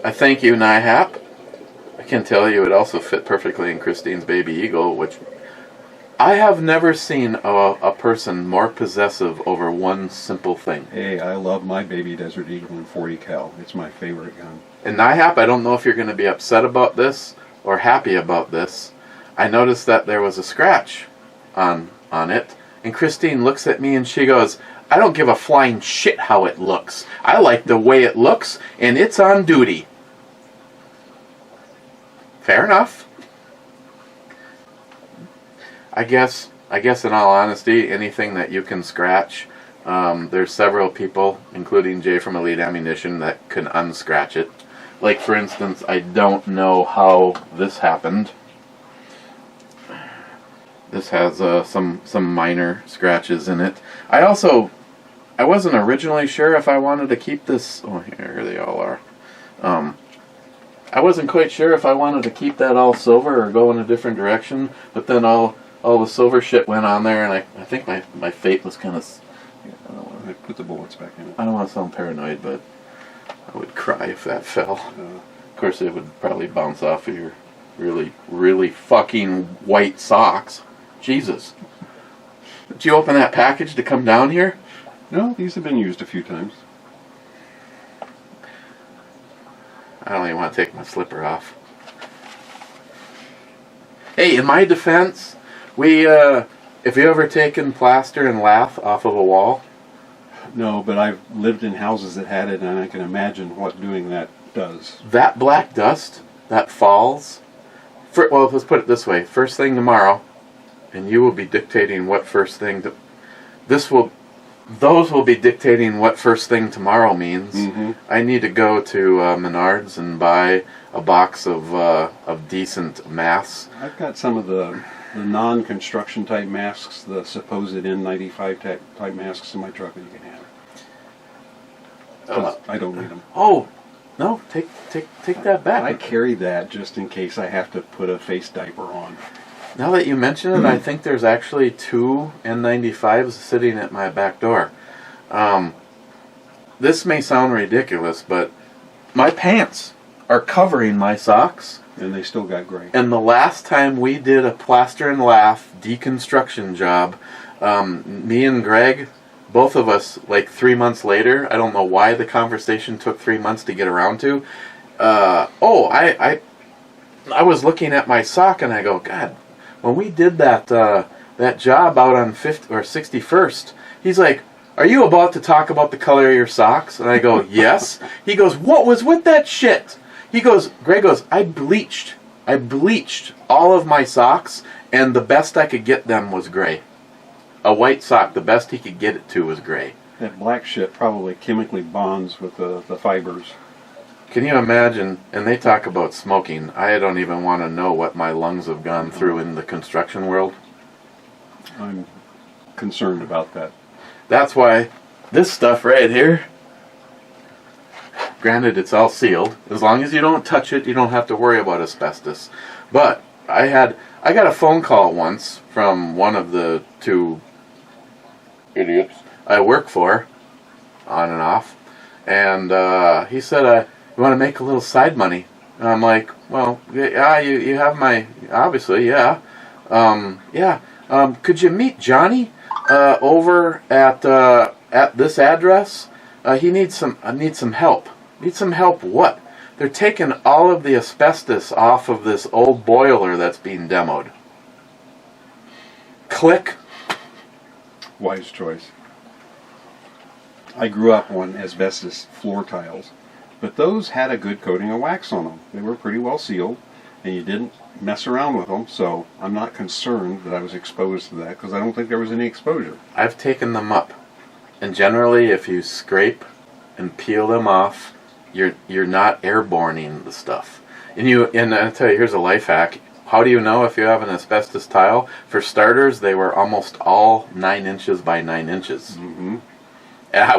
I thank you, NIHAP. I can tell you it also fit perfectly in Christine's Baby Eagle, which I have never seen a person more possessive over one simple thing. Hey, I love my Baby Desert Eagle in 40 cal. It's my favorite gun. And NIHAP, I don't know if you're going to be upset about this or happy about this. I noticed that there was a scratch on it, and Christine looks at me and she goes, I don't give a flying shit how it looks. I like the way it looks, and it's on duty. Fair enough. I guess in all honesty, anything that you can scratch, there's several people, including Jay from Elite Ammunition, that can unscratch it. Like, for instance, I don't know how this happened. This has some minor scratches in it. I wasn't originally sure if I wanted to keep this... Oh, here they all are. I wasn't quite sure if I wanted to keep that all silver or go in a different direction, but then all the silver shit went on there, and I think my fate was kind of... I put the bullets back in it. I don't want to sound paranoid, but I would cry if that fell. Of course, it would probably bounce off of your really, really fucking white socks. Jesus. Did you open that package to come down here? No, these have been used a few times. I don't even want to take my slipper off. Hey, in my defense, if you ever taken plaster and lath off of a wall? No, but I've lived in houses that had it, and I can imagine what doing that does. That black dust that falls, well, let's put it this way. First thing tomorrow, and you will be dictating what first thing... Those will be dictating what first thing tomorrow means. Mm-hmm. I need to go to Menards and buy a box of decent masks. I've got some of the non-construction type masks, the supposed N95 type masks in my truck that you can have. I don't need them. Oh, no, take that back. I carry that just in case I have to put a face diaper on. Now that you mention it, I think there's actually 2 N95s sitting at my back door. This may sound ridiculous, but my pants are covering my socks. And they still got gray. And the last time we did a plaster and lath deconstruction job, me and Greg, both of us, like 3 months later, I don't know why the conversation took 3 months to get around to, I was looking at my sock and I go, God, when we did that job out on 5th or 61st, he's like, are you about to talk about the color of your socks? And I go, yes. He goes, what was with that shit? Greg goes, I bleached all of my socks, and the best I could get them was gray. A white sock, the best he could get it to was gray. That black shit probably chemically bonds with the fibers. Can you imagine? And they talk about smoking. I don't even want to know what my lungs have gone through in the construction world. I'm concerned about that. That's why this stuff right here, granted it's all sealed, as long as you don't touch it, you don't have to worry about asbestos. But I got a phone call once from one of the 2 idiots I work for, on and off. And he said, "You want to make a little side money?" And I'm like, "Well, yeah, you have my, obviously, yeah, yeah. Could you meet Johnny over at this address? He needs some help. Need some help? What? They're taking all of the asbestos off of this old boiler that's being demoed." Click. Wise choice. I grew up on asbestos floor tiles, but those had a good coating of wax on them. They were pretty well sealed, and you didn't mess around with them, so I'm not concerned that I was exposed to that, because I don't think there was any exposure. I've taken them up, and generally if you scrape and peel them off, you're not airborning the stuff. And I'll tell you, here's a life hack. How do you know if you have an asbestos tile? For starters, they were almost all 9 inches by 9 inches. Mm-hmm.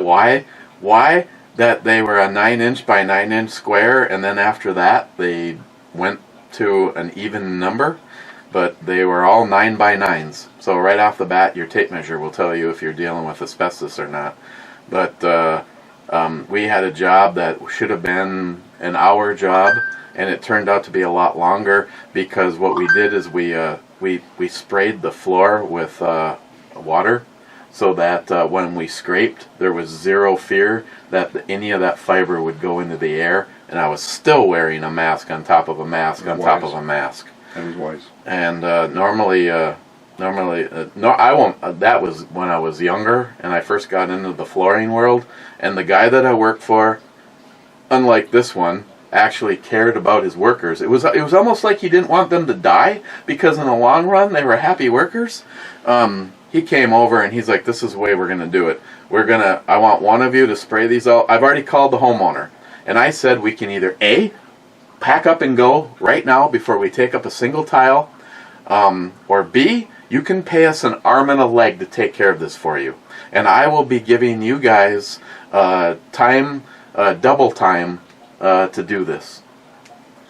Why? Why? That they were a 9-inch by 9-inch square, and then after that they went to an even number, but they were all 9 by 9s. So right off the bat, your tape measure will tell you if you're dealing with asbestos or not. But we had a job that should have been an hour job, and it turned out to be a lot longer, because what we did is we sprayed the floor with water, so that when we scraped, there was zero fear that any of that fiber would go into the air, and I was still wearing a mask on top of a mask on top of a mask. That was wise. And normally, no, I won't. That was when I was younger and I first got into the flooring world. And the guy that I worked for, unlike this one, actually cared about his workers. It was almost like he didn't want them to die, because in the long run they were happy workers. He came over and he's like, "This is the way we're gonna do it. I want one of you to spray these out. I've already called the homeowner." And I said, "We can either A, pack up and go right now before we take up a single tile, or B, you can pay us an arm and a leg to take care of this for you. And I will be giving you guys double time to do this."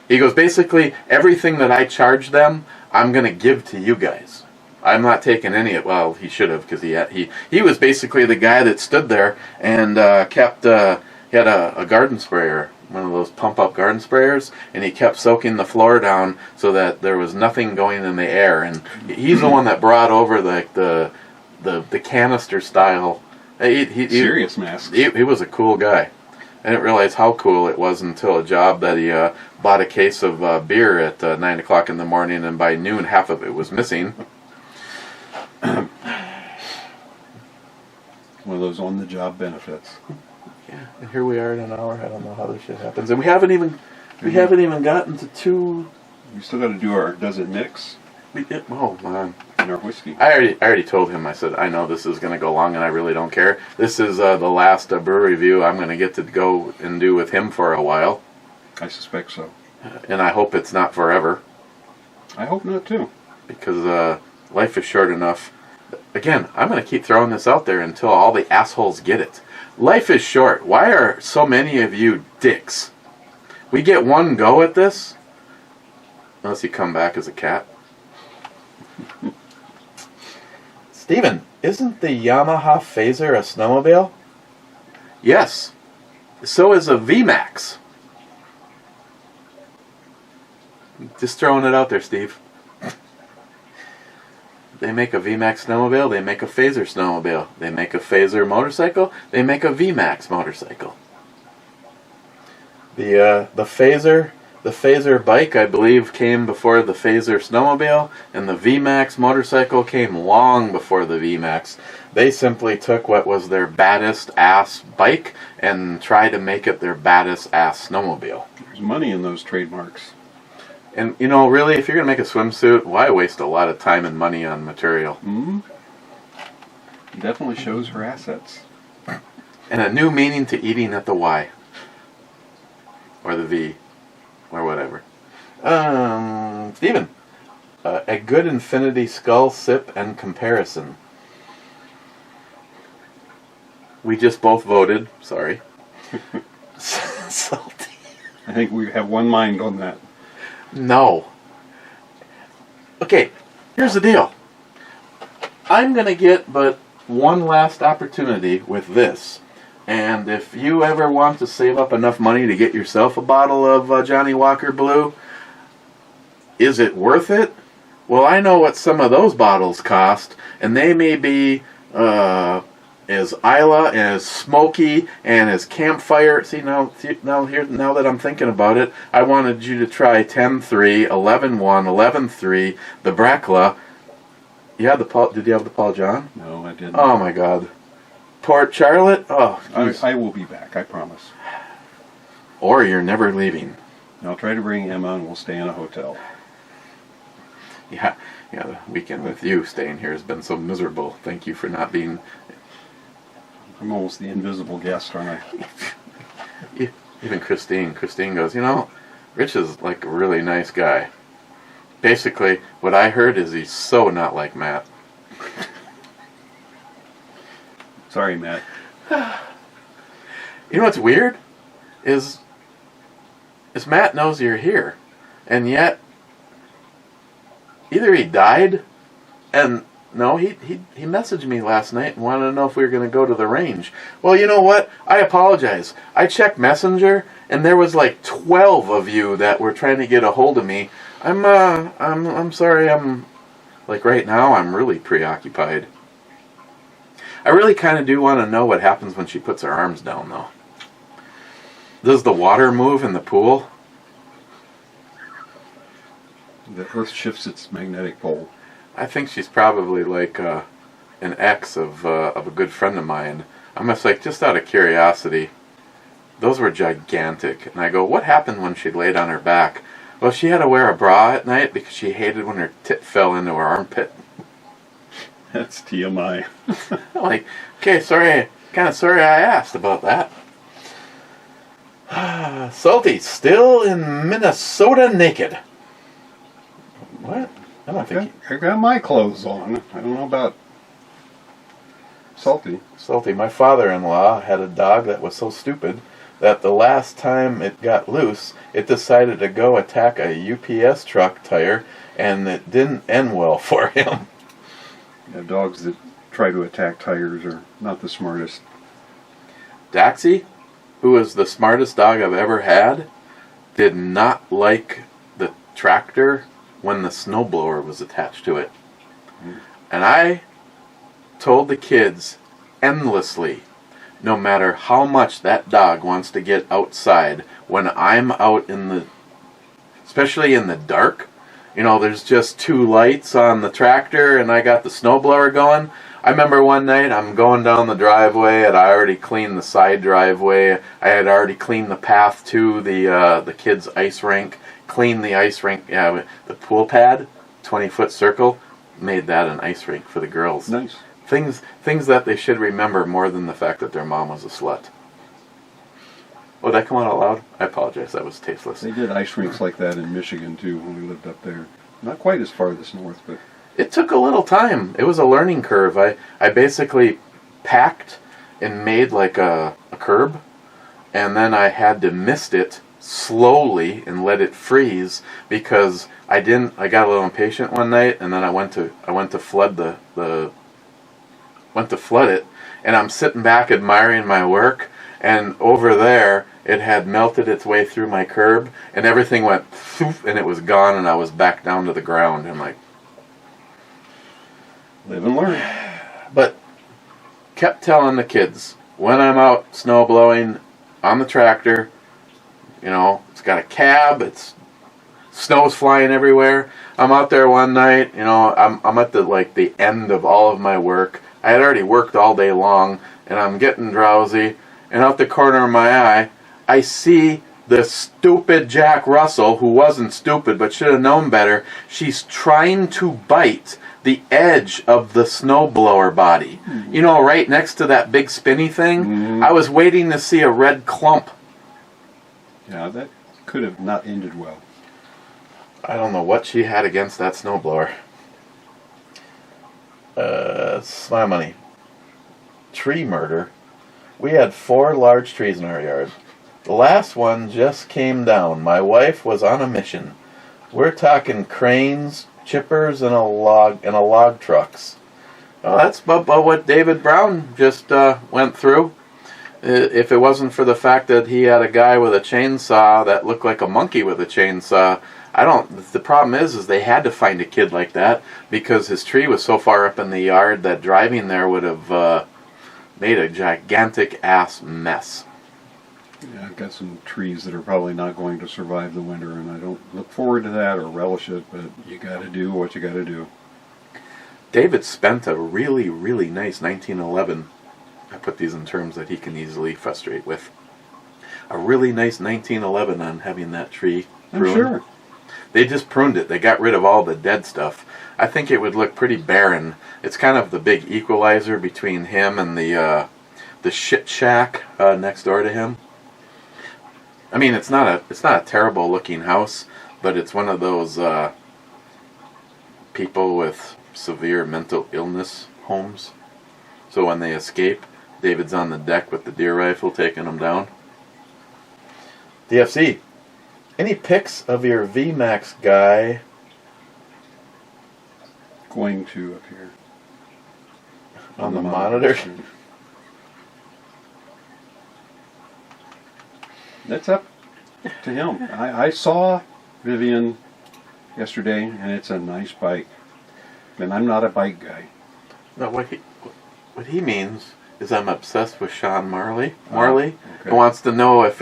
He goes, "Basically, everything that I charge them, I'm going to give to you guys. I'm not taking any of it." Well, he should have, because he was basically the guy that stood there and he had a garden sprayer, one of those pump-up garden sprayers, and he kept soaking the floor down so that there was nothing going in the air. And he's the one that brought over the canister style. Serious masks. He was a cool guy. I didn't realize how cool it was until a job that he bought a case of beer at 9 o'clock in the morning, and by noon half of it was missing. One of those on-the-job benefits. Yeah, and here we are in an hour. I don't know how this shit happens, and we haven't even gotten to two. We still got to do our does it mix. Oh man. And our whiskey. I already told him. I said, I know this is going to go long, and I really don't care. This is the last brewery review I'm going to get to go and do with him for a while. I suspect so. And I hope it's not forever. I hope not too. Because life is short enough. Again, I'm going to keep throwing this out there until all the assholes get it. Life is short. Why are so many of you dicks? We get one go at this. Unless you come back as a cat. Steven, isn't the Yamaha Phaser a snowmobile? Yes. So is a VMAX. Just throwing it out there, Steve. They make a VMAX snowmobile, they make a Phaser snowmobile. They make a Phaser motorcycle, they make a VMAX motorcycle. The Phaser bike, I believe, came before the Phaser snowmobile, and the VMAX motorcycle came long before the VMAX. They simply took what was their baddest ass bike and tried to make it their baddest ass snowmobile. There's money in those trademarks. And, you know, really, if you're going to make a swimsuit, why waste a lot of time and money on material? Mm-hmm. Definitely shows her assets. And a new meaning to eating at the Y. Or the V. Or whatever. Steven. A good infinity skull sip and comparison. We just both voted. Sorry. Salty. I think we have one mind on that. No. Okay, here's the deal. I'm going to get but one last opportunity with this. And if you ever want to save up enough money to get yourself a bottle of Johnny Walker Blue, is it worth it? Well, I know what some of those bottles cost, and they may be as Isla and as smoky and as campfire. See, now that I'm thinking about it, I wanted you to try 10-3, 11-1, 11-3, the Brecla. Did you have the Paul John? No, I didn't. Oh my God. Port Charlotte? Oh, I will be back, I promise. Or you're never leaving. I'll try to bring Emma and we'll stay in a hotel. Yeah, the weekend with you staying here has been so miserable. Thank you for not being... I'm almost the invisible guest, aren't I? Even Christine goes, Rich is like a really nice guy. Basically, what I heard is he's so not like Matt. Sorry, Matt. You know what's weird? Is Matt knows you're here. And yet, either he died, and no, he messaged me last night and wanted to know if we were going to go to the range. Well, you know what? I apologize. I checked Messenger, and there was like 12 of you that were trying to get a hold of me. I'm sorry. I'm like right now. I'm really preoccupied. I really kind of do want to know what happens when she puts her arms down, though. Does the water move in the pool? The Earth shifts its magnetic pole. I think she's probably like an ex of a good friend of mine. I'm just out of curiosity. Those were gigantic. And I go, what happened when she laid on her back? Well, she had to wear a bra at night because she hated when her tit fell into her armpit. That's TMI. I'm like, okay, kind of sorry I asked about that. Salty, still in Minnesota naked. What? I don't think... I got my clothes on. I don't know about Salty. Salty, my father-in-law had a dog that was so stupid that the last time it got loose, it decided to go attack a UPS truck tire, and it didn't end well for him. Yeah, dogs that try to attack tires are not the smartest. Daxie, who is the smartest dog I've ever had, did not like the tractor when the snowblower was attached to it. And I told the kids endlessly, no matter how much that dog wants to get outside, when I'm out especially in the dark, there's just two lights on the tractor and I got the snowblower going. I remember one night I'm going down the driveway and I already cleaned the side driveway. I had already cleaned the path to the kids' ice rink, cleaned the ice rink, the pool pad, 20-foot circle, made that an ice rink for the girls. Nice. Things that they should remember more than the fact that their mom was a slut. Oh, did that come out loud? I apologize, that was tasteless. They did ice rinks like that in Michigan, too, when we lived up there. Not quite as far as north, but... It took a little time. It was a learning curve. I basically packed and made like a curb, and then I had to mist it slowly and let it freeze because I got a little impatient one night, and then I went to flood it, and I'm sitting back admiring my work, and over there it had melted its way through my curb, and everything went poof, and it was gone, and I was back down to the ground. I'm like, live and learn. But kept telling the kids, when I'm out snow blowing on the tractor, it's got a cab, snow's flying everywhere. I'm out there one night, I'm at the end of all of my work. I had already worked all day long, and I'm getting drowsy, and out the corner of my eye, I see the stupid Jack Russell, who wasn't stupid but should have known better. She's trying to bite the edge of the snowblower body. Right next to that big spinny thing. Mm-hmm. I was waiting to see a red clump. Yeah, that could have not ended well. I don't know what she had against that snowblower. It's my money. Tree murder. We had 4 large trees in our yard. The last one just came down. My wife was on a mission. We're talking cranes, chippers, and a log trucks. Well, that's about what David Brown just went through. If it wasn't for the fact that he had a guy with a chainsaw that looked like a monkey with a chainsaw, the problem is they had to find a kid like that because his tree was so far up in the yard that driving there would have made a gigantic ass mess. Yeah, I've got some trees that are probably not going to survive the winter, and I don't look forward to that or relish it, but you got to do what you got to do. David spent a really, really nice 1911. I put these in terms that he can easily frustrate with. A really nice 1911 on having that tree pruned. I'm sure. They just pruned it. They got rid of all the dead stuff. I think it would look pretty barren. It's kind of the big equalizer between him and the shit shack next door to him. I mean, it's not a terrible looking house, but it's one of those people with severe mental illness homes. So when they escape, David's on the deck with the deer rifle taking them down. DFC, any pics of your VMAX guy? Going to appear On the monitor? That's up to him. I saw Vivian yesterday, and it's a nice bike. And I'm not a bike guy. No, what he means is I'm obsessed with Sean Marley. Okay. He wants to know if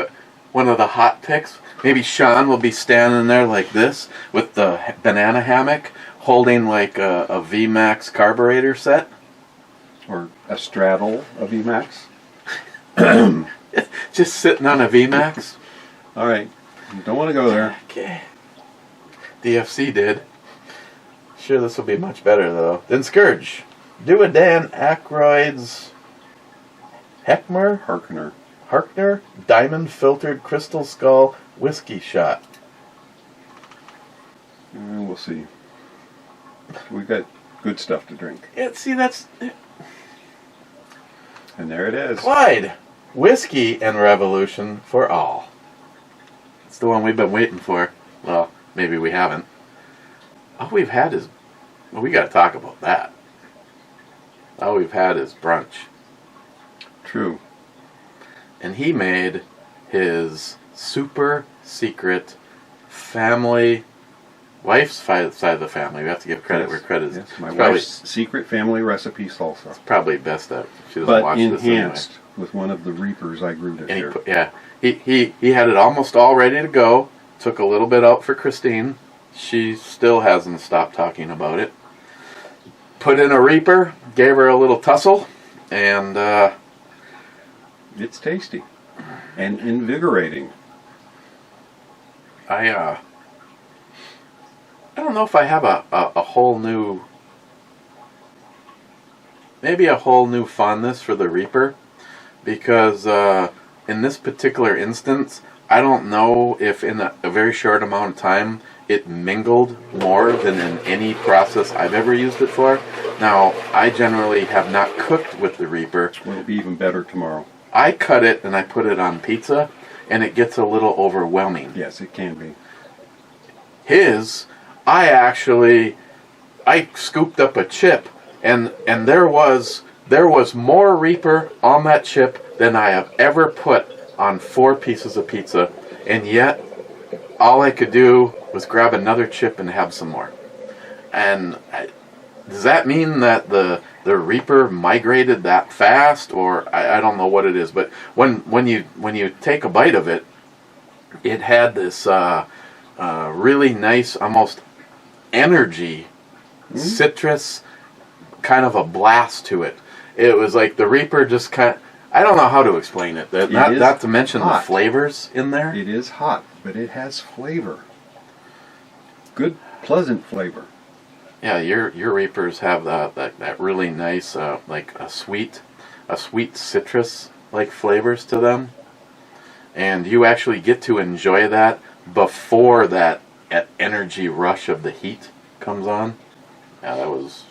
one of the hot pics, maybe Sean will be standing there like this with the banana hammock holding like a VMAX carburetor set. Or a straddle of Emax. Just sitting on a VMAX. All right. Don't want to go there. Okay. DFC did. Sure, this will be much better though. Then Scourge. Do a Dan Aykroyd's Harkner diamond filtered crystal skull whiskey shot. We'll see. We've got good stuff to drink. Yeah, see, that's And there it is. Clyde. Whiskey and Revolution for all. It's the one we've been waiting for. Well, maybe we haven't. All we've had is... Well, we got to talk about that. All we've had is brunch. True. And he made his super secret family... Wife's side of the family. We have to give credit where credit is. Yes, my wife's secret family recipe salsa. It's probably best that she doesn't but watch this anyway. enhanced with one of the reapers I grew this year. He had it almost all ready to go. Took a little bit out for Christine. She still hasn't stopped talking about it. Put in a reaper, gave her a little tussle, and it's tasty and invigorating. I don't know if I have a whole new, maybe a whole new fondness for the Reaper, because in this particular instance, I don't know if in a very short amount of time it mingled more than in any process I've ever used it for. Now, I generally have not cooked with the Reaper. It'll be even better tomorrow. I cut it and I put it on pizza, and it gets a little overwhelming. Yes, it can be. I scooped up a chip, and there was more Reaper on that chip than I have ever put on 4 pieces of pizza, and yet all I could do was grab another chip and have some more. And does that mean that the Reaper migrated that fast, or I don't know what it is? But when you take a bite of it, it had this really nice, almost energy, citrus, kind of a blast to it. It was like the Reaper just I don't know how to explain it. Not to mention the flavors in there. It is hot, but it has flavor. Good, pleasant flavor. Yeah, your Reapers have that really nice, like a sweet citrus like flavors to them, and you actually get to enjoy that before that energy rush of the heat comes on. Yeah, that was.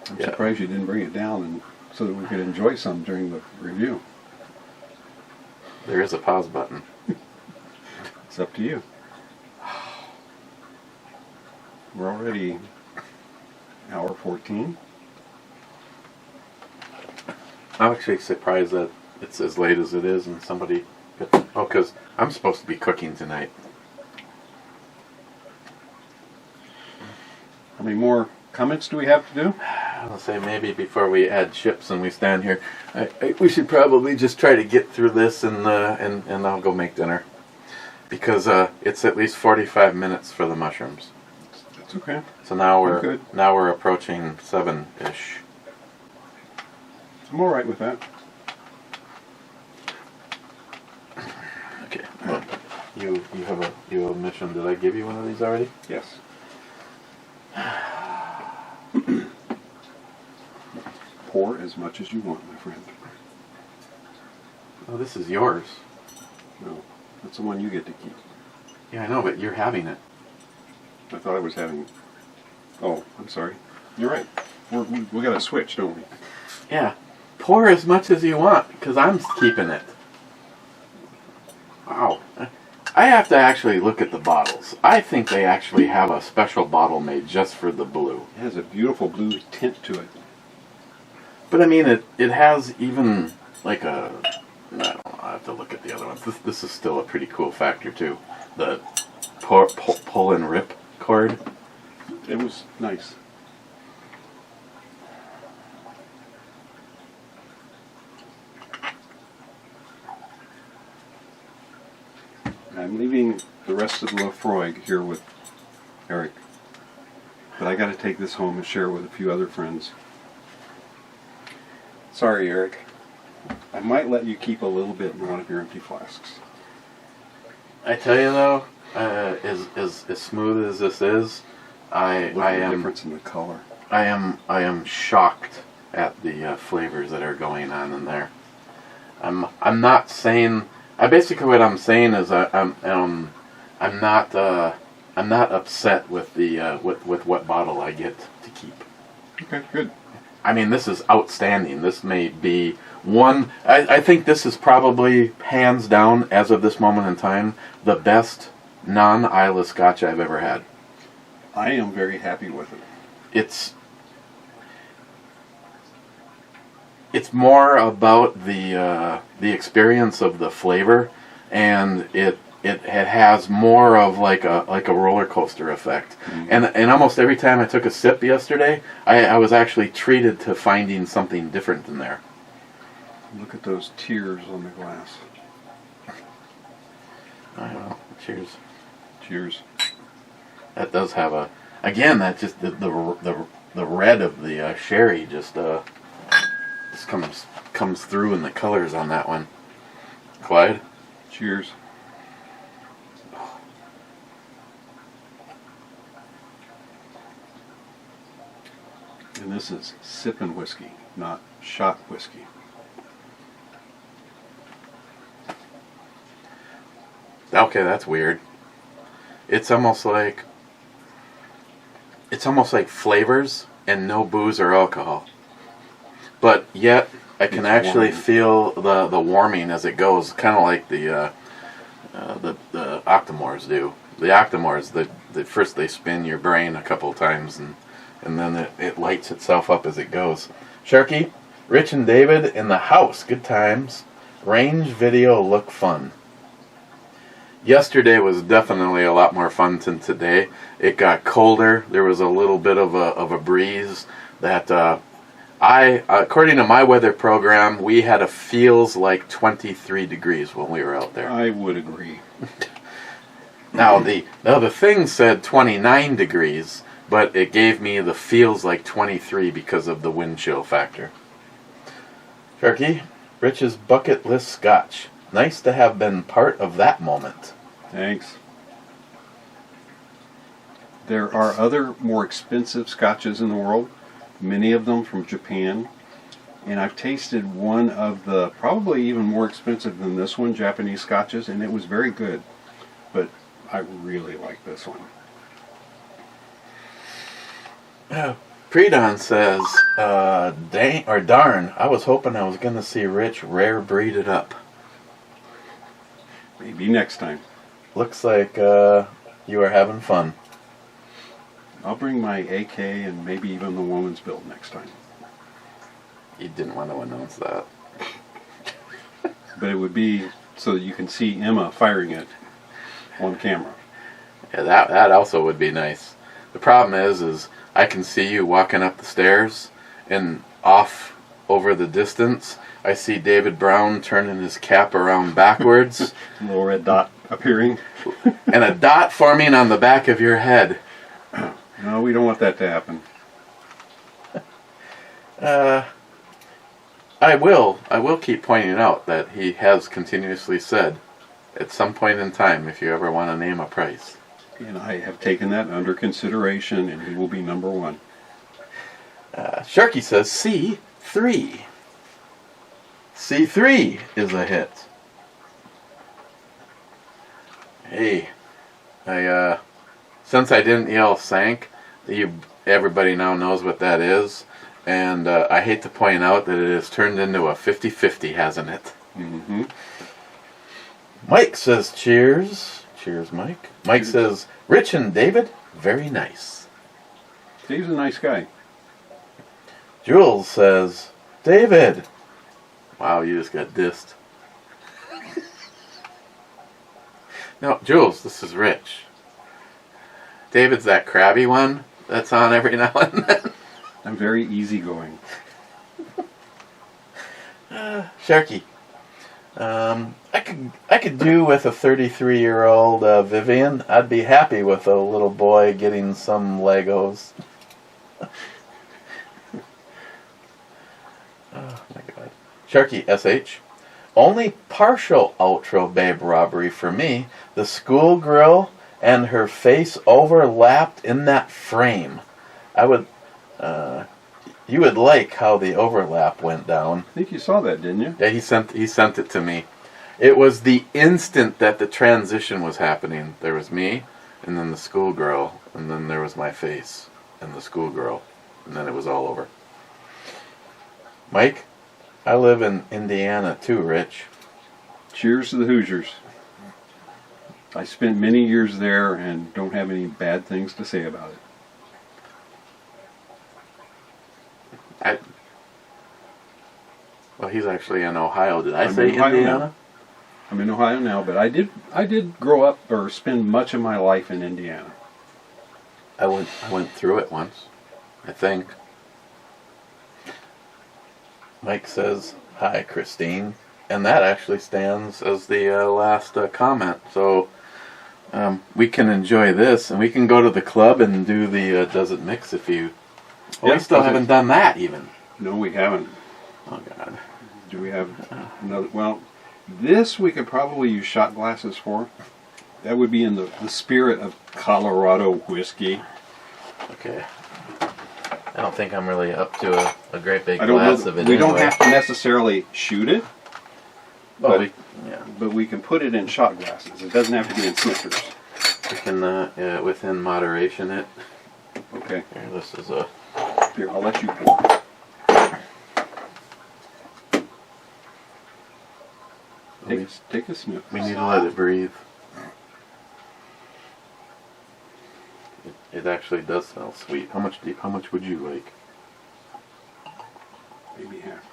I'm surprised you didn't bring it down so that we could enjoy some during the review. There is a pause button. It's up to you. We're already hour 14. I'm actually surprised that it's as late as it is and somebody... Oh, because I'm supposed to be cooking tonight. How many more comments do we have to do? I'll say maybe before we add chips and we stand here, we should probably just try to get through this and I'll go make dinner. Because it's at least 45 minutes for the mushrooms. That's okay. So now I'm we're approaching 7-ish. I'm all right with that. Okay. Well, you have a mission. Did I give you one of these already? Yes. Pour as much as you want, my friend. Oh, this is yours. No, that's the one you get to keep. Yeah, I know, but you're having it. I thought I was having... Oh, I'm sorry. You're right. We got to switch, don't we? Yeah. Pour as much as you want, because I'm keeping it. Wow. I have to actually look at the bottles. I think they actually have a special bottle made just for the blue. It has a beautiful blue tint to it. But I mean, it has even like a... I don't know, I have to look at the other ones. This is still a pretty cool factor too. The pull and rip cord. It was nice. I'm leaving the rest of the Lefroy here with Eric. But I got to take this home and share it with a few other friends. Sorry, Eric. I might let you keep a little bit in one of your empty flasks. I tell you though, as smooth as this is, Look at the difference in the color. I am shocked at the flavors that are going on in there. I'm not saying. Basically what I'm saying is I'm not upset with the with what bottle I get to keep. Okay, good. I mean, this is outstanding. This may be one. I think this is probably hands down, as of this moment in time, the best non-Islay Scotch I've ever had. I am very happy with it. It's more about the experience of the flavor, and it has more of like a roller coaster effect. Mm-hmm. And almost every time I took a sip yesterday, I was actually treated to finding something different in there. Look at those tears on the glass. I know. Cheers. Cheers. That does have a... Again, that just... The red of the sherry just comes through in the colors on that one. Clyde? Cheers. And this is sipping whiskey, not shot whiskey. Okay, that's weird. It's almost like flavors and no booze or alcohol. But yet I can actually feel the warming as it goes, kind of like the Octomores do. The Octomores, first they spin your brain a couple times and then it lights itself up as it goes. Sharky, Rich and David in the house. Good times. Range video look fun. Yesterday was definitely a lot more fun than today. It got colder. There was a little bit of a breeze that according to my weather program, we had a feels like 23 degrees when we were out there. I would agree. Now the thing said 29 degrees, but it gave me the feels like 23 because of the wind chill factor. Sharky, Rich's bucket list scotch. Nice to have been part of that moment. Thanks. There are other more expensive scotches in the world, many of them from Japan, and I've tasted one of the probably even more expensive than this one, Japanese scotches, and it was very good, but I really like this one. Predon says, darn, I was hoping I was going to see Rich rare breed it up. Maybe next time. Looks like you are having fun. I'll bring my AK and maybe even the woman's build next time. You didn't want to announce that. But it would be so that you can see Emma firing it on camera. Yeah, that also would be nice. The problem is I can see you walking up the stairs, and off over the distance, I see David Brown turning his cap around backwards. A little red dot appearing. And a dot forming on the back of your head. No, we don't want that to happen. I will keep pointing out that he has continuously said, at some point in time, if you ever want to name a price. And I have taken that under consideration, and he will be number one. Sharky says C3. C3 is a hit. Hey, since I didn't yell sank, everybody now knows what that is. And I hate to point out that it has turned into a 50-50, hasn't it? Mm-hmm. Mike says cheers. Cheers, Mike. Mike says, Rich and David, very nice. He's a nice guy. Jules says, David. Wow, you just got dissed. No, Jules, this is Rich. David's that crabby one that's on every now and then. I'm very easygoing. Sharky. I could do with a 33-year-old Vivian. I'd be happy with a little boy getting some Legos. Oh my God. Sharky SH. Only partial outro babe robbery for me. The schoolgirl and her face overlapped in that frame. You would like how the overlap went down. I think you saw that, didn't you? Yeah, he sent it to me. It was the instant that the transition was happening. There was me, and then the schoolgirl, and then there was my face, and the schoolgirl, and then it was all over. Mike, I live in Indiana too, Rich. Cheers to the Hoosiers. I spent many years there and don't have any bad things to say about it. Well, he's actually in Ohio. Did I I'm say in Ohio Indiana? now. I'm in Ohio now, but I did grow up or spend much of my life in Indiana. I went through it once, I think. Mike says, hi, Christine. And that actually stands as the last comment. So we can enjoy this, and we can go to the club and do the Does It Mix if you... Well, we still haven't done that even. No, we haven't. Oh, God. Do we have another? Well, this we could probably use shot glasses for. That would be in the spirit of Colorado whiskey. Okay. I don't think I'm really up to a great big I don't glass know, of it we anyway. don't have to necessarily shoot it, Well, but we can put it in shot glasses. It doesn't have to be in Snickers. we can, within moderation it. Okay. Here, this is a... Here, I'll let you pour. Take a sniff. We need to let it breathe. It actually does smell sweet. How much would you like? Maybe half.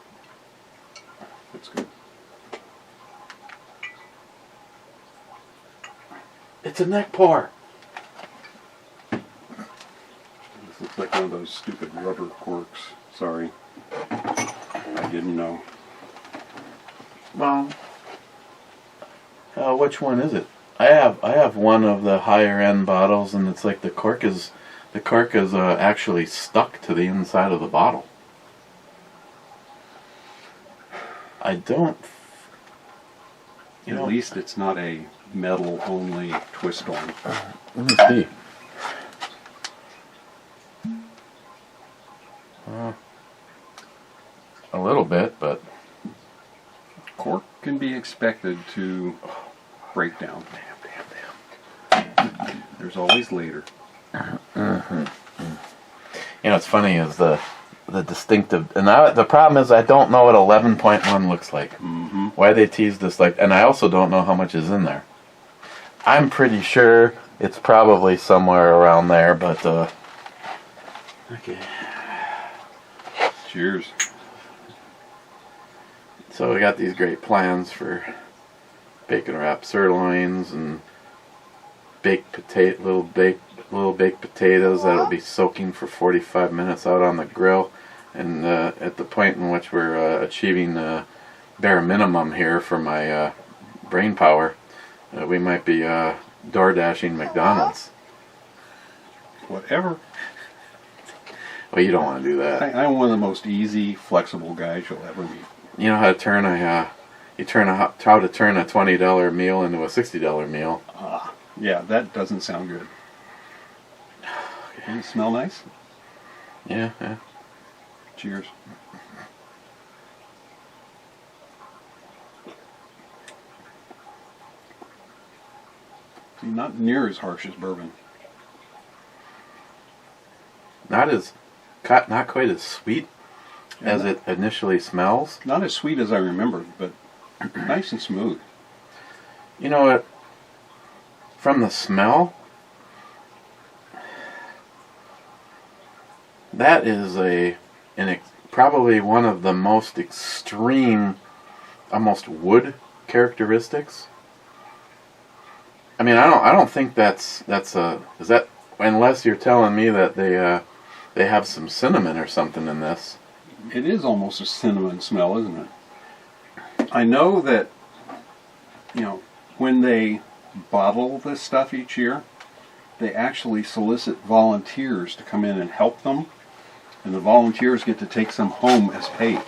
That's good. It's a neck pour. This looks like one of those stupid rubber corks. Sorry. I didn't know. Well, which one is it? I have one of the higher end bottles, and it's like the cork is actually stuck to the inside of the bottle. I don't. At least it's not a metal only twist on. Let me see. A little bit, but Cork can be expected to break down. damn. There's always later. It's funny is the distinctive, and the problem is I don't know what 11.1 looks like. Mm-hmm. Why they tease this and I also don't know how much is in there. I'm pretty sure it's probably somewhere around there, but okay. Cheers. So we got these great plans for bacon wrapped sirloins and little baked potatoes that'll be soaking for 45 minutes out on the grill. And at the point in which we're achieving bare minimum here for my brain power, we might be door dashing McDonald's. Whatever. Well, you don't want to do that. I'm one of the most easy, flexible guys you'll ever meet. You know how to turn how to turn a $20 meal into a $60 meal. Yeah, that doesn't sound good. Does it smell nice? Yeah. Cheers. See, not near as harsh as bourbon. Not quite as sweet as it initially smells. Not as sweet as I remembered, but nice and smooth. You know what? From the smell, that is probably one of the most extreme, almost wood characteristics. I mean, I don't think is that, unless you're telling me that they have some cinnamon or something in this. It is almost a cinnamon smell, isn't it? I know that, when they bottle this stuff each year, they actually solicit volunteers to come in and help them, and the volunteers get to take some home as paid.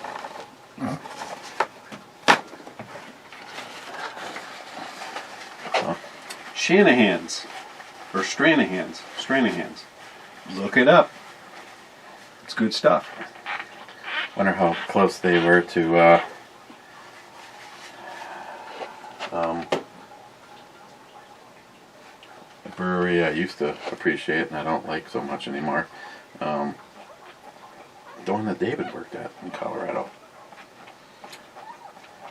Shanahan's, or Stranahan's. Look it up. It's good stuff. Wonder how close they were to a brewery I used to appreciate and I don't like so much anymore. The one that David worked at in Colorado.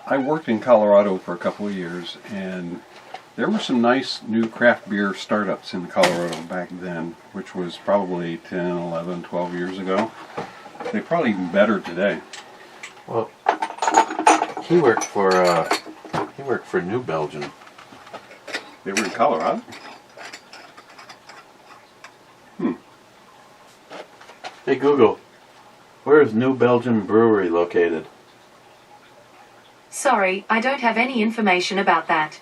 I worked in Colorado for a couple of years, and there were some nice new craft beer startups in Colorado back then, which was probably 10, 11, 12 years ago. They're probably even better today. Well, he worked for New Belgium. They were in Colorado? Hey Google, where is New Belgium Brewery located? Sorry, I don't have any information about that.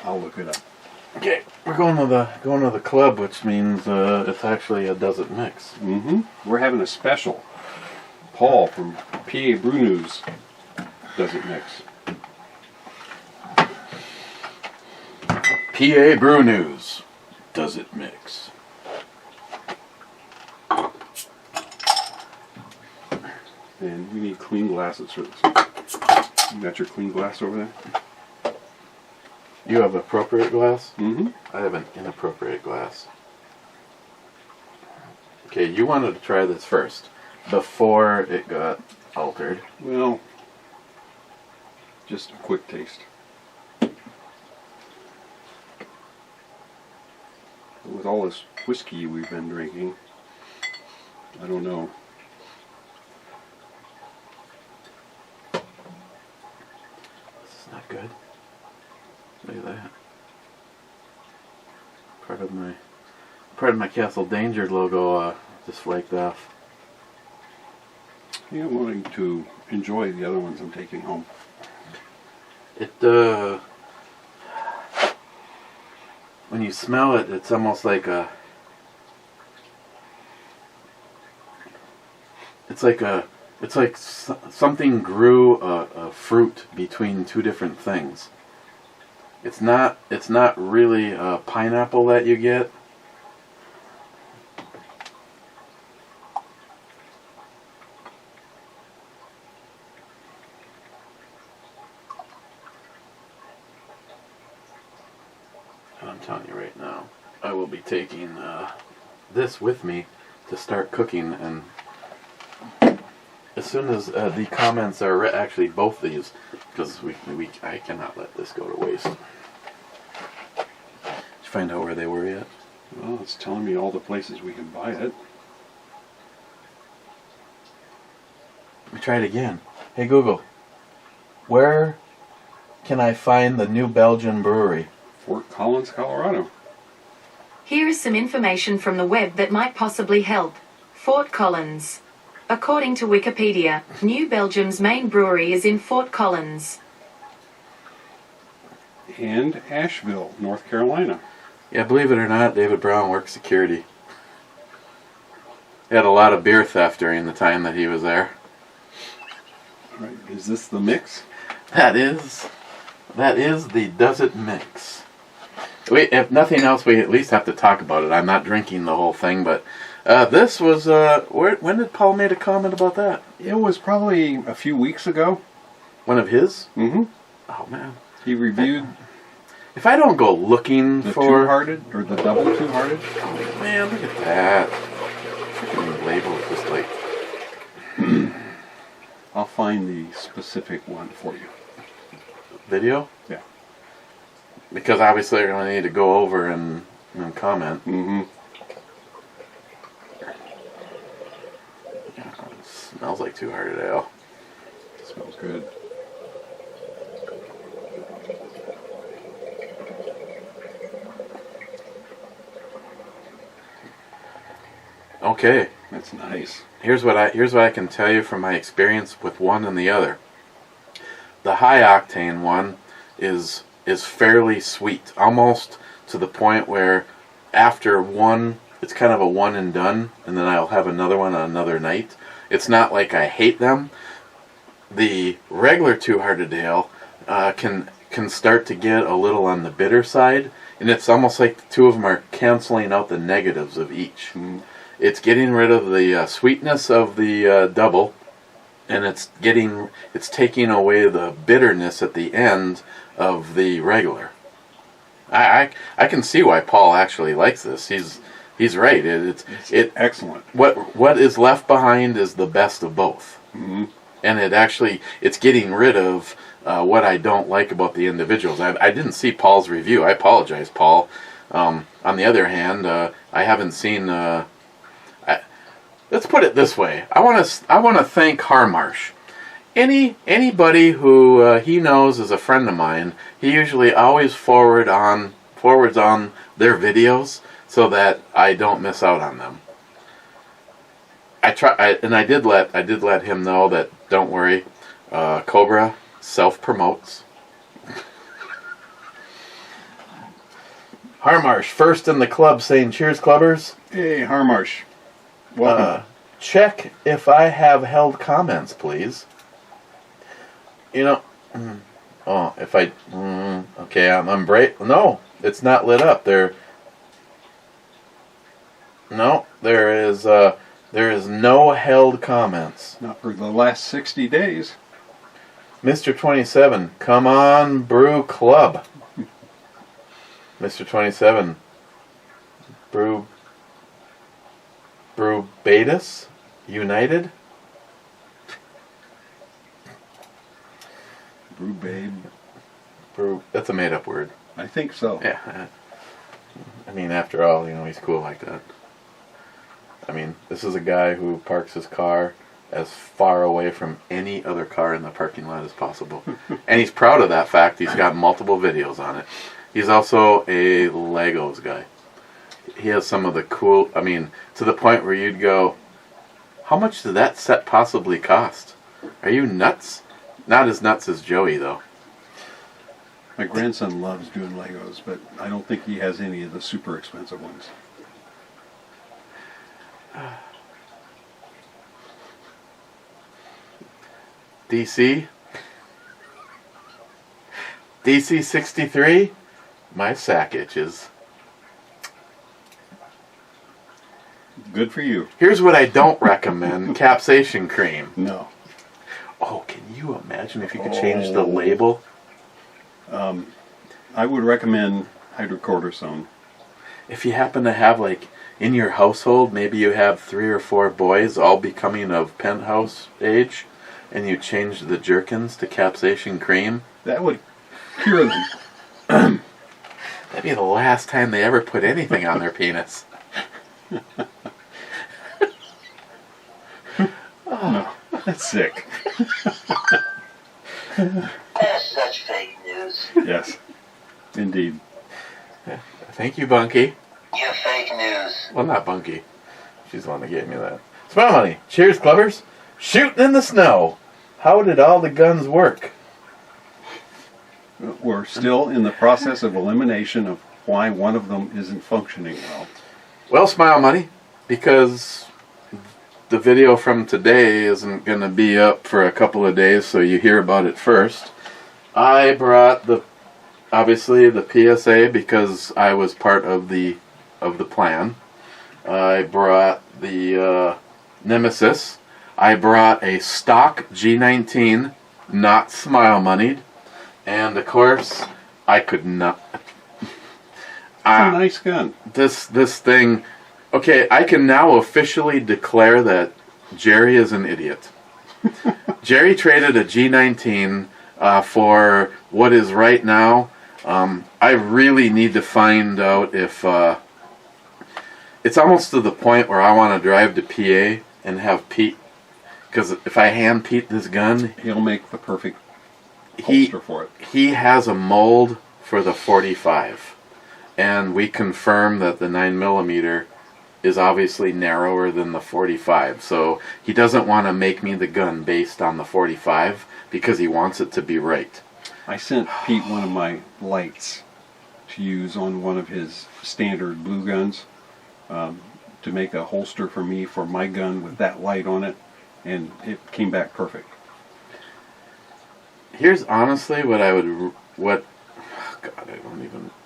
I'll look it up. Okay, we're going to the club, which means it's actually a Does It Mix. We're having a special. Paul from PA Brew News Does It Mix. PA Brew News Does It Mix. And we need clean glasses for this. You got your clean glass over there? You have appropriate glass? Mm-hmm. I have an inappropriate glass. Okay, you wanted to try this first, before it got altered. Well, just a quick taste. With all this whiskey we've been drinking, I don't know. This is not good. Look at that. Part of my Castle Danger logo just flaked off. Yeah, I'm wanting to enjoy the other ones I'm taking home. When you smell it, it's almost like something grew a fruit between two different things. It's not really pineapple that you get. I'm telling you right now, I will be taking this with me to start cooking, and as soon as the comments are actually both these, because I cannot let this go to waste. Did you find out where they were yet? Well, it's telling me all the places we can buy it. Let me try it again. Hey Google, where can I find the New Belgian Brewery? Fort Collins, Colorado. Here is some information from the web that might possibly help. Fort Collins. According to Wikipedia, New Belgium's main brewery is in Fort Collins. And Asheville, North Carolina. Yeah, believe it or not, David Brown worked security. He had a lot of beer theft during the time that he was there. Right. Is this the mix? That is the Does It Mix. If nothing else, we at least have to talk about it. I'm not drinking the whole thing, but this was, when did Paul make a comment about that? It was probably a few weeks ago. One of his? Mm-hmm. Oh, man. He reviewed If I don't go looking the for... Two-Hearted, or the Double Two-Hearted. Oh, man, look at that. Freaking label is just like... I'll find the specific one for you. Video? Yeah. Because obviously you're going to need to go over and comment. Mm-hmm. Yeah, it smells like Two-Hearted Ale. Smells good. Okay. That's nice. Here's what I can tell you from my experience with one and the other. The high octane one is fairly sweet, almost to the point where after one, it's kind of a one and done, and then I'll have another one on another night. It's not like I hate them. The regular Two-Hearted Ale can start to get a little on the bitter side, and it's almost like the two of them are canceling out the negatives of each. Mm. It's getting rid of the sweetness of the double, and it's taking away the bitterness at the end of the regular. I can see why Paul actually likes this. He's right. It's excellent. What is left behind is the best of both, Mm-hmm. and it's getting rid of what I don't like about the individuals. I didn't see Paul's review. I apologize, Paul. On the other hand, I haven't seen. Let's put it this way. I want to thank Harmarsh. Anybody who he knows is a friend of mine, he usually always forwards on their videos so that I don't miss out on them. I did let him know that, don't worry, Cobra self-promotes. Harmarsh, first in the club, saying cheers, clubbers. Hey, Harmarsh. Welcome. Check if I have held comments, please. You know, if I, okay, I'm brave. No, it's not lit up. There is no held comments. Not for the last 60 days. Mr. 27, come on, Brew Club. Mr. 27, Brew Betas United. Brew Babe. That's a made-up word. I think so. Yeah. I mean, after all, he's cool like that. I mean, this is a guy who parks his car as far away from any other car in the parking lot as possible. And he's proud of that fact. He's got multiple videos on it. He's also a Legos guy. He has some of the cool, to the point where you'd go, how much did that set possibly cost? Are you nuts? Not as nuts as Joey, though. My grandson loves doing Legos, but I don't think he has any of the super expensive ones. DC 63, my sack itches. Good for you. Here's what I don't recommend, capsaicin cream. No. Oh, can you imagine if you could change the label? I would recommend hydrocortisone. If you happen to have, in your household, maybe you have 3 or 4 boys all becoming of penthouse age, and you change the jerkins to capsaicin cream. That would cure them. That'd be the last time they ever put anything on their penis. No. That's sick. That's such fake news. Yes, indeed. Thank you, Bunky. You fake news. Well, not Bunky. She's the one that gave me that. Smile money. Cheers, clubbers. Shooting in the snow. How did all the guns work? We're still in the process of elimination of why one of them isn't functioning well. Well, Smile Money, because the video from today isn't going to be up for a couple of days, so you hear about it first. I brought obviously the PSA because I was part of the plan. I brought the Nemesis. I brought a stock G19, not Smile Moneyed, and of course I could not. It's a nice gun. This thing. Okay, I can now officially declare that Jerry is an idiot. Jerry traded a G19 for what is right now. I really need to find out if it's almost to the point where I want to drive to PA and have Pete, because if I hand Pete this gun, He'll make the perfect holster for it. he has a mold for the 45, and we confirm that the 9mm is obviously narrower than the 45, so he doesn't want to make me the gun based on the 45 because he wants it to be right. I sent Pete one of my lights to use on one of his standard blue guns to make a holster for me for my gun with that light on it, and it came back perfect. Here's honestly what God,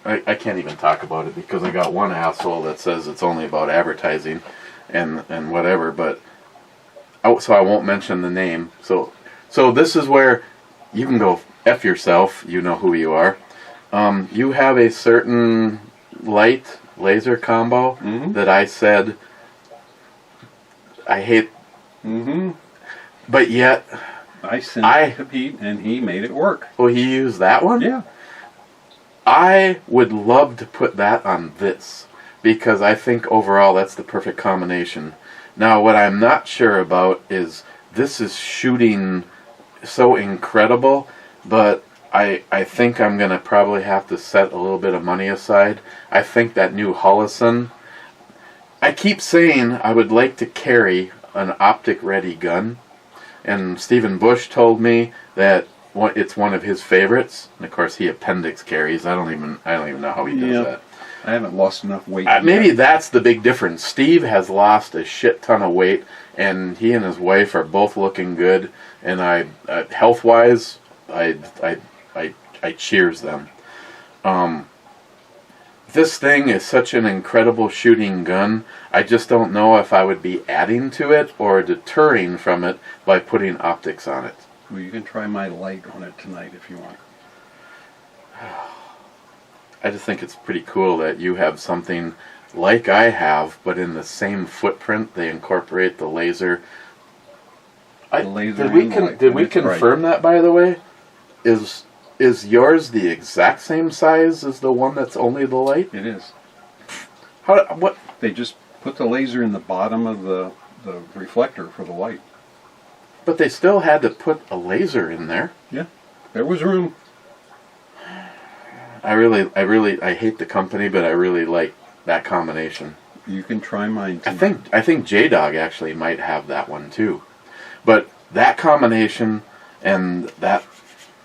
I can't even talk about it because I got one asshole that says it's only about advertising and whatever, but so I won't mention the name. So this is where you can go F yourself, you know who you are. You have a certain light laser combo that I said I hate, but yet I sent it to Pete and he made it work. Well, he used that one? Yeah. I would love to put that on this because I think overall that's the perfect combination. Now, what I'm not sure about is this is shooting so incredible, but I think I'm going to probably have to set a little bit of money aside. I think that new Hullison, I keep saying I would like to carry an optic-ready gun, and Stephen Bush told me that it's one of his favorites, and of course he appendix carries. I don't even know how he does that. I haven't lost enough weight. Maybe that's the big difference. Steve has lost a shit ton of weight, and he and his wife are both looking good. And health-wise, I cheers them. This thing is such an incredible shooting gun. I just don't know if I would be adding to it or deterring from it by putting optics on it. Well, you can try my light on it tonight if you want. I just think it's pretty cool that you have something like I have, but in the same footprint, they incorporate the laser. Did we confirm that, by the way? Is yours the exact same size as the one that's only the light? It is. What? They just put the laser in the bottom of the reflector for the light. But they still had to put a laser in there. Yeah, there was room. I hate the company, but I really like that combination. You can try mine too. I think J-Dog actually might have that one too. But that combination and that,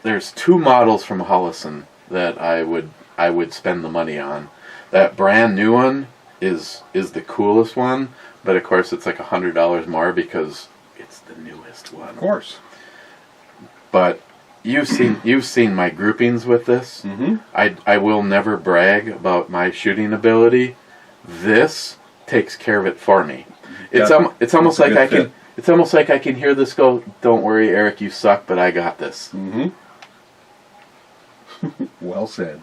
there's two models from Hullison that I would spend the money on. That brand new one is the coolest one, but of course it's like $100 more because it's the newest one. Of course. But you've seen my groupings with this. I will never brag about my shooting ability. This takes care of it for me. It's almost like I can hear this go, "Don't worry, Eric, you suck, but I got this." Well said.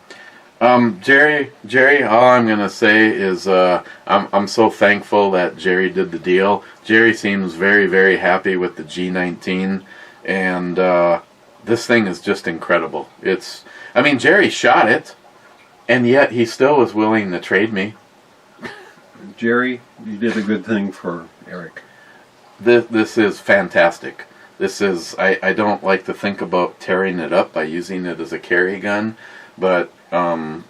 Jerry, all I'm gonna say is I'm so thankful that Jerry did the deal. Jerry seems very, very happy with the G19, and this thing is just incredible. Jerry shot it, and yet he still was willing to trade me. Jerry, you did a good thing for Eric. This is fantastic. This is, I don't like to think about tearing it up by using it as a carry gun, but none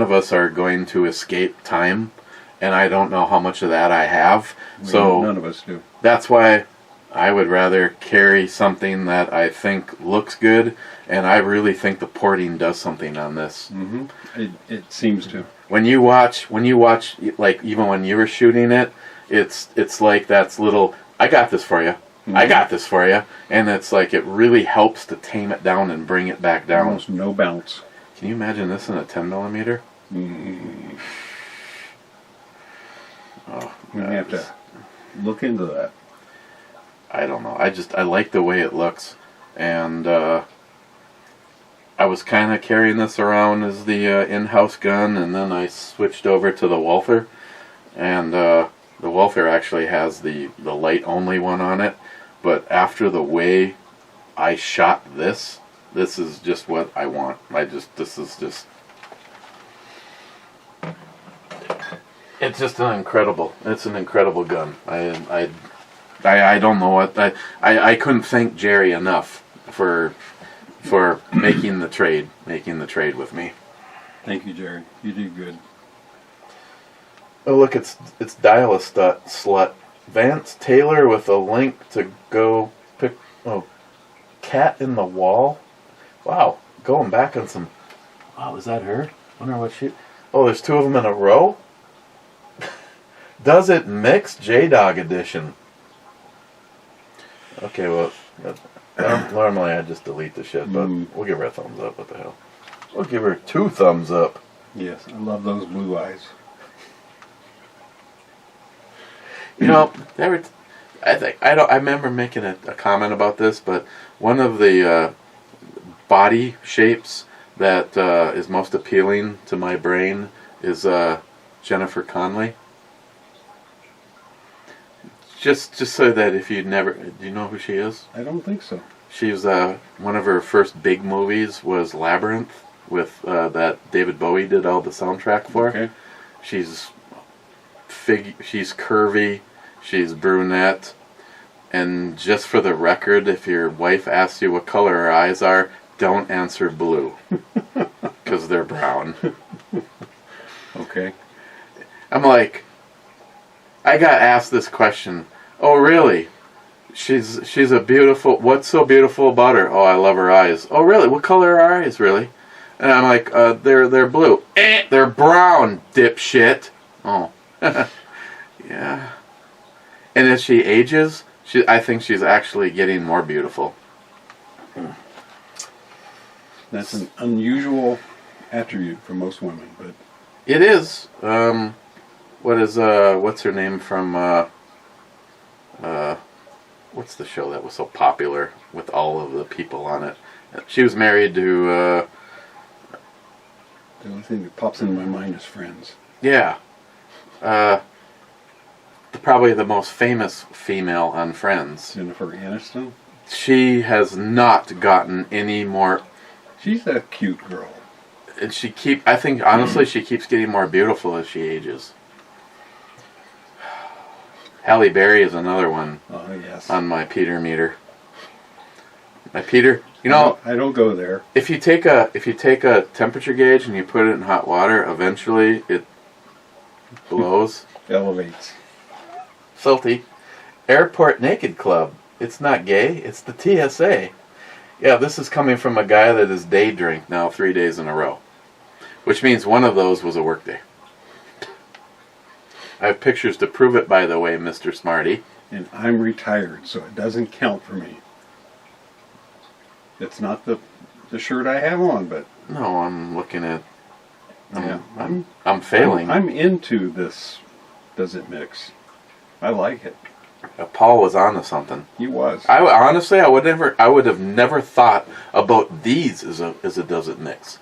of us are going to escape time, and I don't know how much of that I have. So none of us do. That's why I would rather carry something that I think looks good, and I really think the porting does something on this. Mm-hmm. It seems to. When you watch, like even when you were shooting it, it's like that's little. I got this for you. Mm-hmm. I got this for you, and it's like it really helps to tame it down and bring it back down. Almost no bounce. Can you imagine this in a 10mm? Mm. Oh, We have to look into that. I don't know. I like the way it looks, and I was kind of carrying this around as the in-house gun, and then I switched over to the Walther, and the Walther actually has the light-only one on it. But after the way I shot this is just what I want. This is just. It's just an incredible. It's an incredible gun. I don't know what I couldn't thank Jerry enough for making the trade with me. Thank you, Jerry. You did good. Oh look, it's Dial-A-Slut. Vance Taylor with a link to go pick. Oh, Cat in the Wall. Wow, going back on some. Wow, is that her? Wonder what she. Oh, there's two of them in a row. Does it mix J-Dog edition? Okay, well, normally I just delete the shit, but we'll give her a thumbs up. What the hell? We'll give her 2 thumbs up. Yes, I love those blue eyes. You know, I remember making a comment about this, but one of the body shapes that is most appealing to my brain is Jennifer Connelly. Just so that if you never, do you know who she is? I don't think so. She was one of her first big movies was Labyrinth, with that David Bowie did all the soundtrack for. Okay. She's curvy, she's brunette, and just for the record, if your wife asks you what color her eyes are, don't answer blue, because they're brown. Okay. I'm like, I got asked this question. Oh, really? She's a beautiful. What's so beautiful about her? Oh, I love her eyes. Oh, really? What color are her eyes, really? And I'm like, they're blue. They're brown, dipshit. Oh, yeah. And as she ages, I think she's actually getting more beautiful. That's an unusual attribute for most women, but It is. What's her name from? What's the show that was so popular with all of the people on it? She was married to. the only thing that pops into my mind is Friends. Yeah. Probably the most famous female on Friends. Jennifer Aniston. She has not gotten any more. She's a cute girl. And I think honestly she keeps getting more beautiful as she ages. Halle Berry is another one. Oh yes. On my Peter meter. My Peter, you know, I don't go there. if you take a temperature gauge and you put it in hot water, eventually it blows. Elevates. Filthy. Airport Naked Club. It's not gay. It's the TSA. Yeah, this is coming from a guy that has day drink now 3 days in a row. Which means one of those was a work day. I have pictures to prove it, by the way, Mr. Smarty. And I'm retired, so it doesn't count for me. It's not the shirt I have on, but No, I'm looking at... yeah, I'm failing. I'm into this. Does it mix? I like it. Paul was onto something. He was. Honestly, I would have never thought about these as a does it mix.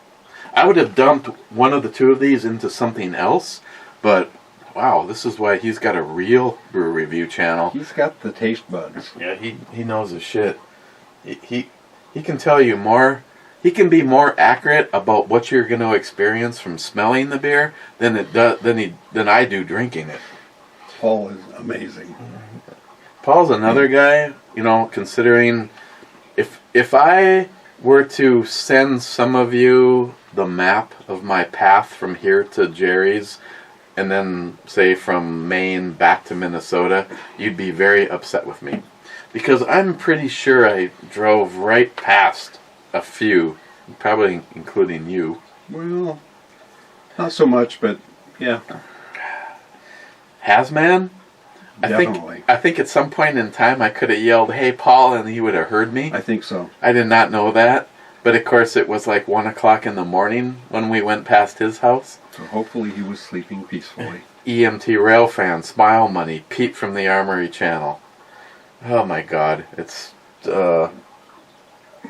I would have dumped one of the two of these into something else, but wow, this is why he's got a real brew review channel. He's got the taste buds. Yeah, he knows his shit. He can tell you more. He can be more accurate about what you're going to experience from smelling the beer than I do drinking it. Paul is amazing. Paul's another guy, you know, considering if I were to send some of you the map of my path from here to Jerry's, and then say from Maine back to Minnesota, you'd be very upset with me. Because I'm pretty sure I drove right past a few, probably including you. Well, not so much, but yeah. Hazman? Definitely. I think at some point in time I could have yelled, "Hey, Paul," and he would have heard me. I think so. I did not know that. But of course it was like 1 o'clock in the morning when we went past his house. So hopefully he was sleeping peacefully. EMT Rail Fan, Smile Money, Pete from the Armory Channel. Oh my God. It's,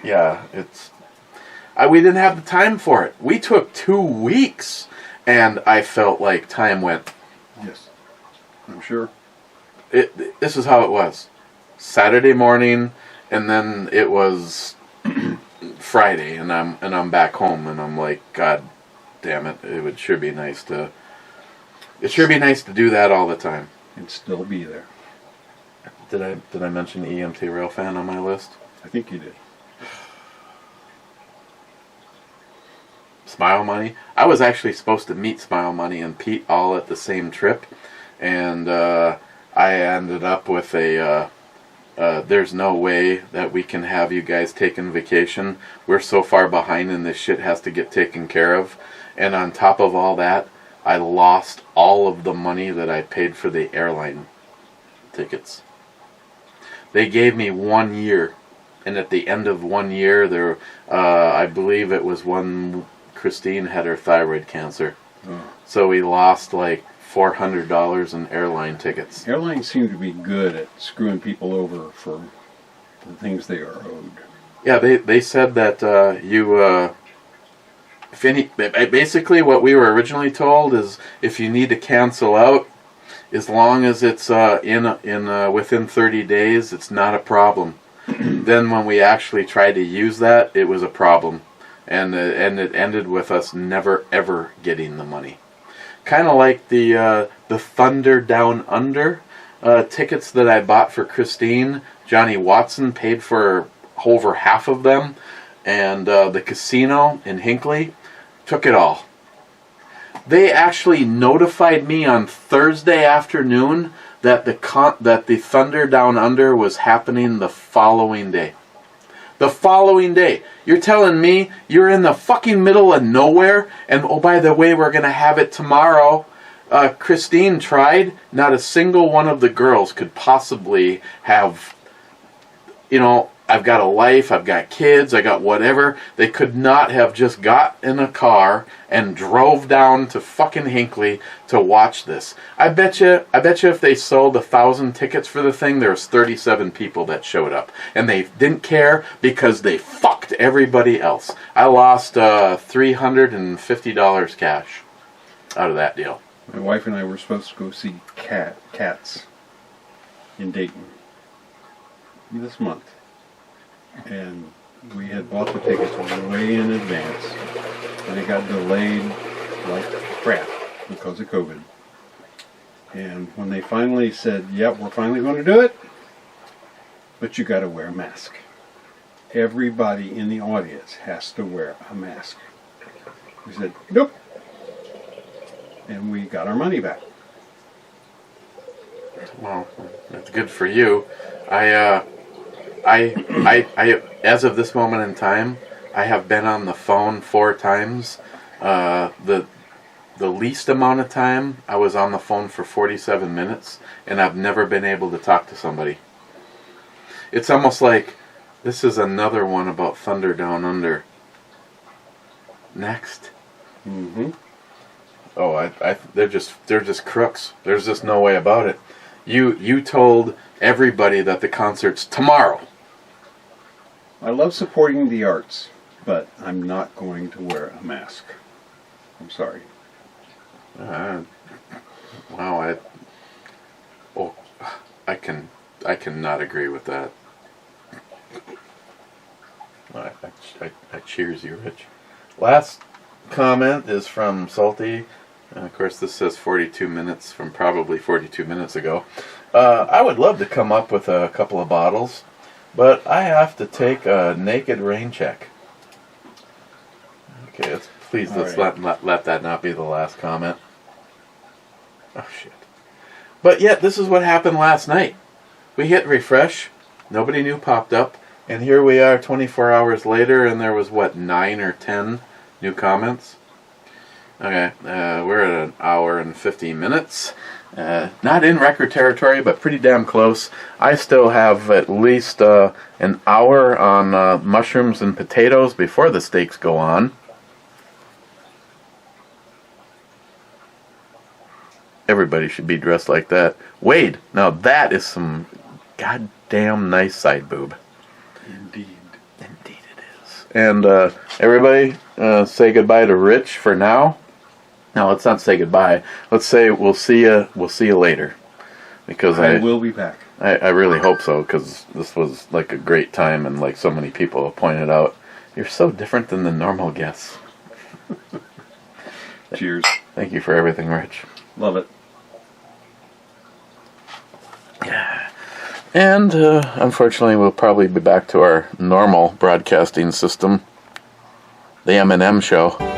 yeah, it's... we didn't have the time for it. We took 2 weeks, and I felt like time went. Yes, I'm sure. This is how it was. Saturday morning, and then it was Friday, and I'm back home, and I'm like, God damn it! It would sure be nice to. It sure be nice to do that all the time. And still be there. Did I mention EMT Railfan on my list? I think you did. Smile Money. I was actually supposed to meet Smile Money and Pete all at the same trip, and I ended up with a. There's no way that we can have you guys taking vacation. We're so far behind, and this shit has to get taken care of. And on top of all that, I lost all of the money that I paid for the airline tickets. They gave me 1 year, and at the end of 1 year, there, I believe it was when Christine had her thyroid cancer. Oh. So we lost like $400 in airline tickets. Airlines seem to be good at screwing people over for the things they are owed. Yeah, they said that basically what we were originally told is if you need to cancel out, as long as it's within 30 days, it's not a problem. Then when we actually tried to use that, it was a problem, and it ended with us never ever getting the money. Kind of like the Thunder Down Under tickets that I bought for Christine. Johnny Watson paid for over half of them, and the casino in Hinckley took it all. They actually notified me on Thursday afternoon that the Thunder Down Under was happening the following day. The following day. You're telling me you're in the fucking middle of nowhere, and oh, by the way, we're going to have it tomorrow. Christine tried. Not a single one of the girls could possibly have, you know, I've got a life, I've got kids, I got whatever. They could not have just got in a car and drove down to fucking Hinckley to watch this. I bet you if they sold 1,000 tickets for the thing, there was 37 people that showed up. And they didn't care because they fucked everybody else. I lost $350 cash out of that deal. My wife and I were supposed to go see Cats in Dayton this month. And we had bought the tickets way in advance, and it got delayed like crap because of COVID. And when they finally said, yep, we're finally going to do it, but you got to wear a mask. Everybody in the audience has to wear a mask. We said, nope. And we got our money back. Well, that's good for you. I as of this moment in time, I have been on the phone 4 times. The least amount of time I was on the phone for 47 minutes, and I've never been able to talk to somebody. It's almost like this is another one about Thunder Down Under. Next. Mm-hmm. Oh, they're just crooks. There's just no way about it. You told everybody that the concert's tomorrow. I love supporting the arts, but I'm not going to wear a mask. I'm sorry. Wow, I cannot agree with that. I cheers you, Rich. Last comment is from Salty. And of course, this says 42 minutes from probably 42 minutes ago. I would love to come up with a couple of bottles, but I have to take a naked rain check. Okay, please let's let that not be the last comment. Oh, shit. But yet, this is what happened last night. We hit refresh, nobody new popped up, and here we are 24 hours later, and there was, 9 or 10 new comments? Okay, we're at an hour and 50 minutes. Not in record territory, but pretty damn close. I still have at least an hour on mushrooms and potatoes before the steaks go on. Everybody should be dressed like that. Wade, now that is some goddamn nice side boob. Indeed. Indeed it is. And everybody, say goodbye to Rich for now. No, let's not say goodbye. Let's say we'll see you later. Because I will be back. I really hope so, because this was like a great time, and like so many people have pointed out, you're so different than the normal guests. Cheers. Thank you for everything, Rich. Love it. Yeah. And unfortunately, we'll probably be back to our normal broadcasting system, the M&M show.